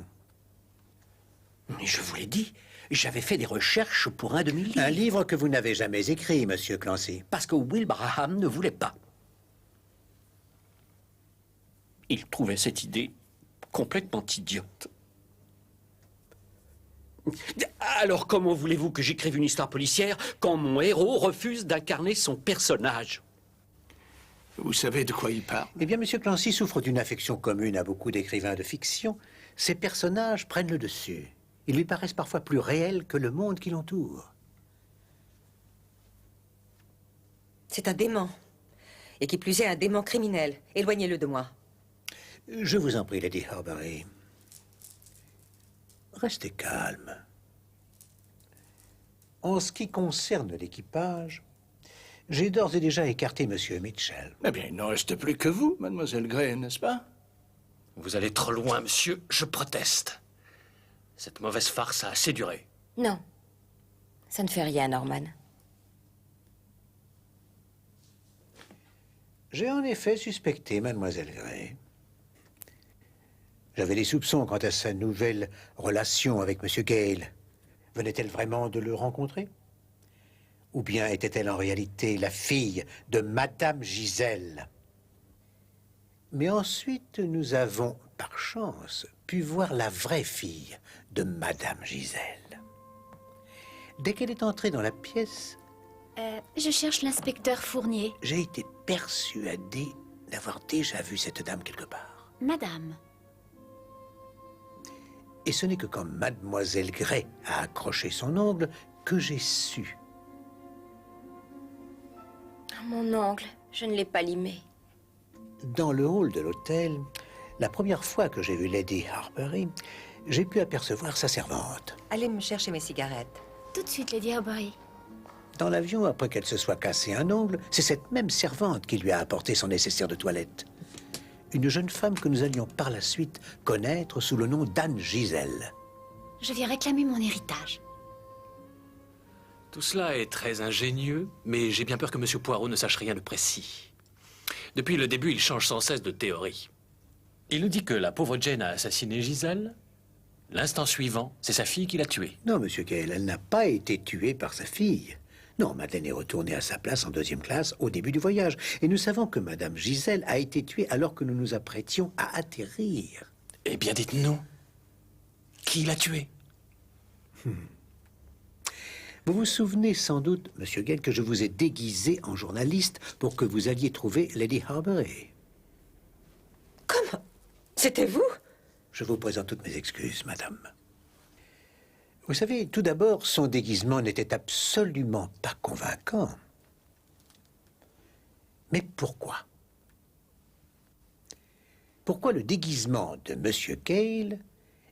Mais je vous l'ai dit, j'avais fait des recherches pour un de mes livres. Un livre que vous n'avez jamais écrit, monsieur Clancy. Parce que Will Braham ne voulait pas. Il trouvait cette idée complètement idiote. Alors comment voulez-vous que j'écrive une histoire policière quand mon héros refuse d'incarner son personnage? Vous savez de quoi il parle? Eh bien, monsieur Clancy souffre d'une affection commune à beaucoup d'écrivains de fiction. Ces personnages prennent le dessus. Ils lui paraissent parfois plus réels que le monde qui l'entoure. C'est un dément. Et qui plus est, un dément criminel. Éloignez-le de moi. Je vous en prie, Lady Horbury. Restez calme. En ce qui concerne l'équipage, j'ai d'ores et déjà écarté Monsieur Mitchell. Eh bien, il n'en reste plus que vous, mademoiselle Gray, n'est-ce pas? Vous allez trop loin, monsieur. Je proteste. Cette mauvaise farce a assez duré. Non, ça ne fait rien, Norman. J'ai en effet suspecté mademoiselle Gray. J'avais des soupçons quant à sa nouvelle relation avec Monsieur Gale. Venait-elle vraiment de le rencontrer? Ou bien était-elle en réalité la fille de Madame Gisèle? Mais ensuite, nous avons, par chance, pu voir la vraie fille de Madame Gisèle. Dès qu'elle est entrée dans la pièce, Je cherche l'inspecteur Fournier. j'ai été persuadé d'avoir déjà vu cette dame quelque part. Madame. Et ce n'est que quand Mademoiselle Gray a accroché son ongle que j'ai su Mon oncle, je ne l'ai pas limé. Dans le hall de l'hôtel, la première fois que j'ai vu Lady Harbury, j'ai pu apercevoir sa servante. Allez me chercher mes cigarettes. Tout de suite, Lady Harbury. Dans l'avion, après qu'elle se soit cassé un ongle, c'est cette même servante qui lui a apporté son nécessaire de toilette. Une jeune femme que nous allions par la suite connaître sous le nom d'Anne Giselle. Je viens réclamer mon héritage. Tout cela est très ingénieux, mais j'ai bien peur que M. Poirot ne sache rien de précis. Depuis le début, il change sans cesse de théorie. Il nous dit que la pauvre Jane a assassiné Giselle. L'instant suivant, c'est sa fille qui l'a tuée. Non, Monsieur Gale, elle n'a pas été tuée par sa fille. Non, Madeleine est retournée à sa place en 2e classe au début du voyage. Et nous savons que Madame Giselle a été tuée alors que nous nous apprêtions à atterrir. Eh bien, dites-nous, qui l'a tuée? Vous vous souvenez sans doute, Monsieur Gale, que je vous ai déguisé en journaliste pour que vous alliez trouver Lady Harbury. Comment? C'était vous? Je vous présente toutes mes excuses, madame. Vous savez, tout d'abord, son déguisement n'était absolument pas convaincant. Mais pourquoi? Pourquoi le déguisement de Monsieur Gale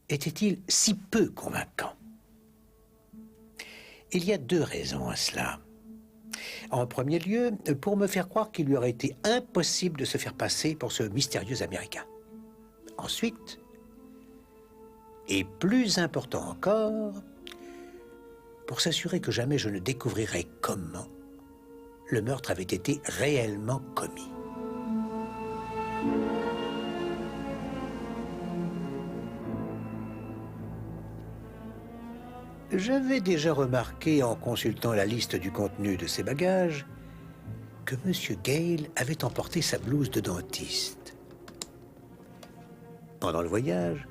était-il si peu convaincant? Il y a 2 raisons à cela. En premier lieu, pour me faire croire qu'il lui aurait été impossible de se faire passer pour ce mystérieux Américain. Ensuite, et plus important encore, pour s'assurer que jamais je ne découvrirais comment le meurtre avait été réellement commis. J'avais déjà remarqué, en consultant la liste du contenu de ses bagages, que M. Gale avait emporté sa blouse de dentiste. Pendant le voyage,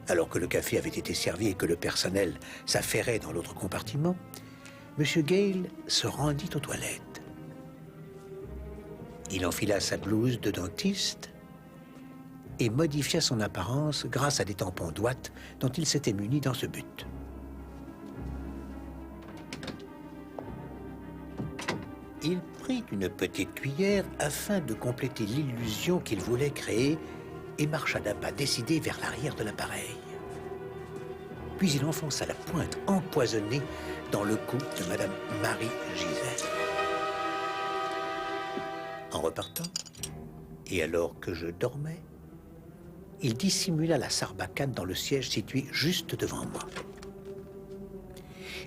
alors que le café avait été servi et que le personnel s'affairait dans l'autre compartiment, M. Gale se rendit aux toilettes. Il enfila sa blouse de dentiste et modifia son apparence grâce à des tampons d'ouate dont il s'était muni dans ce but. Il prit une petite cuillère afin de compléter l'illusion qu'il voulait créer et marcha d'un pas décidé vers l'arrière de l'appareil. Puis il enfonça la pointe empoisonnée dans le cou de Madame Marie Giselle. En repartant, et alors que je dormais, il dissimula la sarbacane dans le siège situé juste devant moi.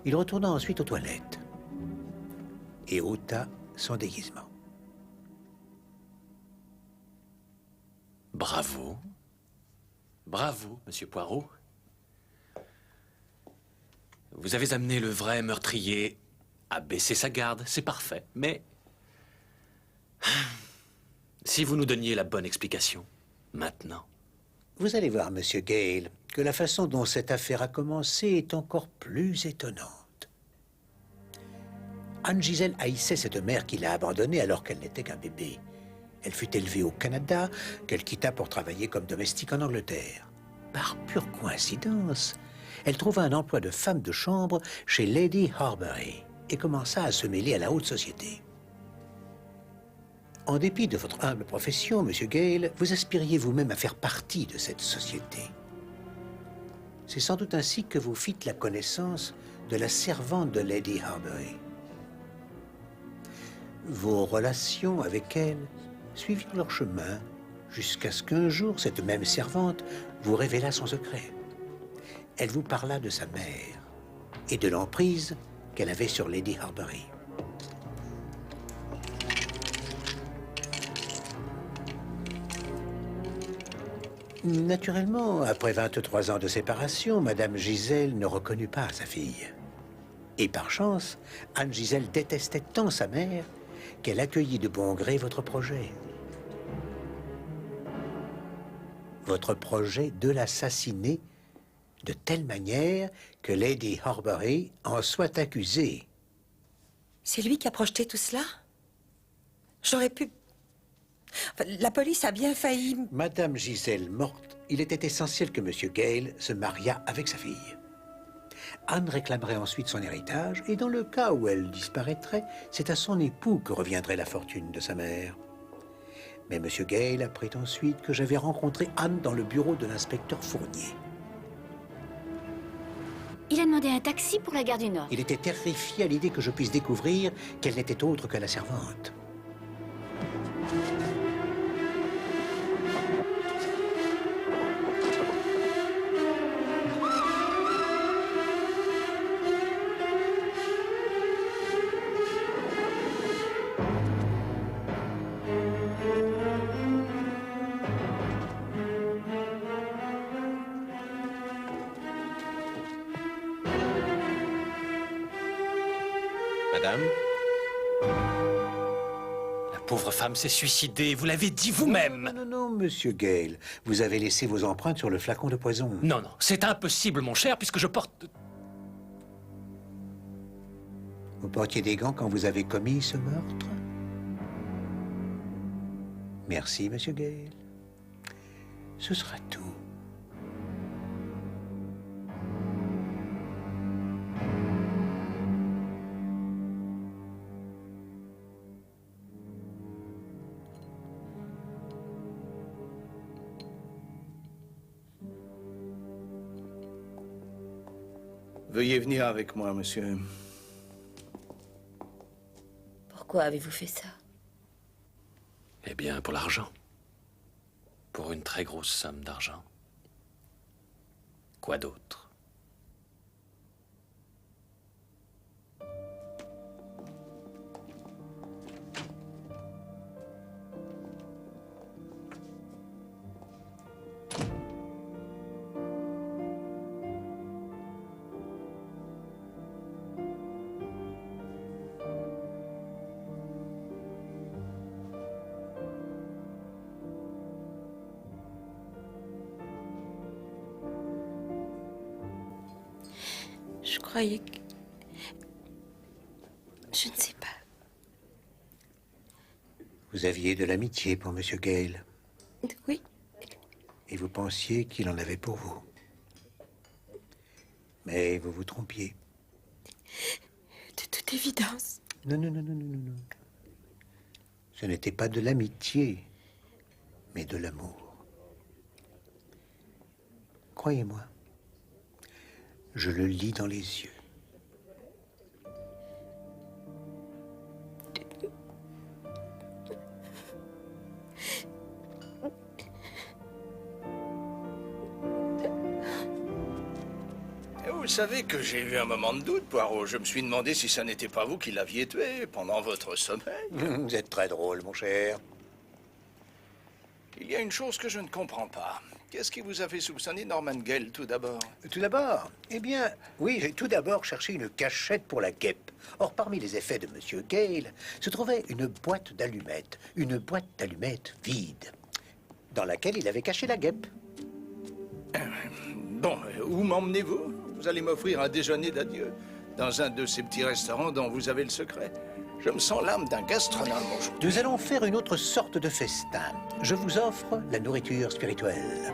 Il retourna ensuite aux toilettes et ôta son déguisement. Bravo. Bravo, Monsieur Poirot. Vous avez amené le vrai meurtrier à baisser sa garde, c'est parfait. Mais si vous nous donniez la bonne explication, maintenant. Vous allez voir, Monsieur Gale, que la façon dont cette affaire a commencé est encore plus étonnante. Anne Giselle haïssait cette mère qui l'a abandonnée alors qu'elle n'était qu'un bébé. Elle fut élevée au Canada, qu'elle quitta pour travailler comme domestique en Angleterre. Par pure coïncidence, elle trouva un emploi de femme de chambre chez Lady Harbury et commença à se mêler à la haute société. En dépit de votre humble profession, Monsieur Gale, vous aspiriez vous-même à faire partie de cette société. C'est sans doute ainsi que vous fîtes la connaissance de la servante de Lady Harbury. Vos relations avec elle suivirent leur chemin jusqu'à ce qu'un jour, cette même servante vous révéla son secret. Elle vous parla de sa mère et de l'emprise qu'elle avait sur Lady Harbury. Naturellement, après 23 ans de séparation, Madame Giselle ne reconnut pas sa fille. Et par chance, Anne Giselle détestait tant sa mère qu'elle accueillit de bon gré votre projet. Votre projet de l'assassiner de telle manière que Lady Harbury en soit accusée. C'est lui qui a projeté tout cela? J'aurais pu... Enfin, la police a bien failli... Madame Giselle morte, il était essentiel que Monsieur Gale se mariât avec sa fille. Anne réclamerait ensuite son héritage, et dans le cas où elle disparaîtrait, c'est à son époux que reviendrait la fortune de sa mère. Mais M. Gale apprit ensuite que j'avais rencontré Anne dans le bureau de l'inspecteur Fournier. Il a demandé un taxi pour la gare du Nord. Il était terrifié à l'idée que je puisse découvrir qu'elle n'était autre que la servante. Madame? La pauvre femme s'est suicidée, vous l'avez dit vous-même. Non, non, non, monsieur Gale. Vous avez laissé vos empreintes sur le flacon de poison. Non, non, c'est impossible, mon cher, puisque je porte... Vous portiez des gants quand vous avez commis ce meurtre? Merci, monsieur Gale. Ce sera tout. Veuillez venir avec moi, monsieur. Pourquoi avez-vous fait ça? Eh bien, pour l'argent. Pour une très grosse somme d'argent. Quoi d'autre? Je croyais que... Je ne sais pas. Vous aviez de l'amitié pour monsieur Gale. Oui. Et vous pensiez qu'il en avait pour vous. Mais vous vous trompiez. De toute évidence. Non, non, non, non, non, non. Ce n'était pas de l'amitié, mais de l'amour. Croyez-moi, je le lis dans les yeux. Vous savez que j'ai eu un moment de doute, Poirot. Je me suis demandé si ça n'était pas vous qui l'aviez tué pendant votre sommeil. Vous êtes très drôle, mon cher. Il y a une chose que je ne comprends pas. Qu'est-ce qui vous a fait soupçonner Norman Gale, tout d'abord? Tout d'abord, eh bien, oui, j'ai tout d'abord cherché une cachette pour la guêpe. Or, parmi les effets de Monsieur Gale, se trouvait une boîte d'allumettes vide, dans laquelle il avait caché la guêpe. Bon, où m'emmenez-vous? Vous allez m'offrir un déjeuner d'adieu dans un de ces petits restaurants dont vous avez le secret. Je me sens l'âme d'un gastronome aujourd'hui. Nous allons faire une autre sorte de festin. Je vous offre la nourriture spirituelle.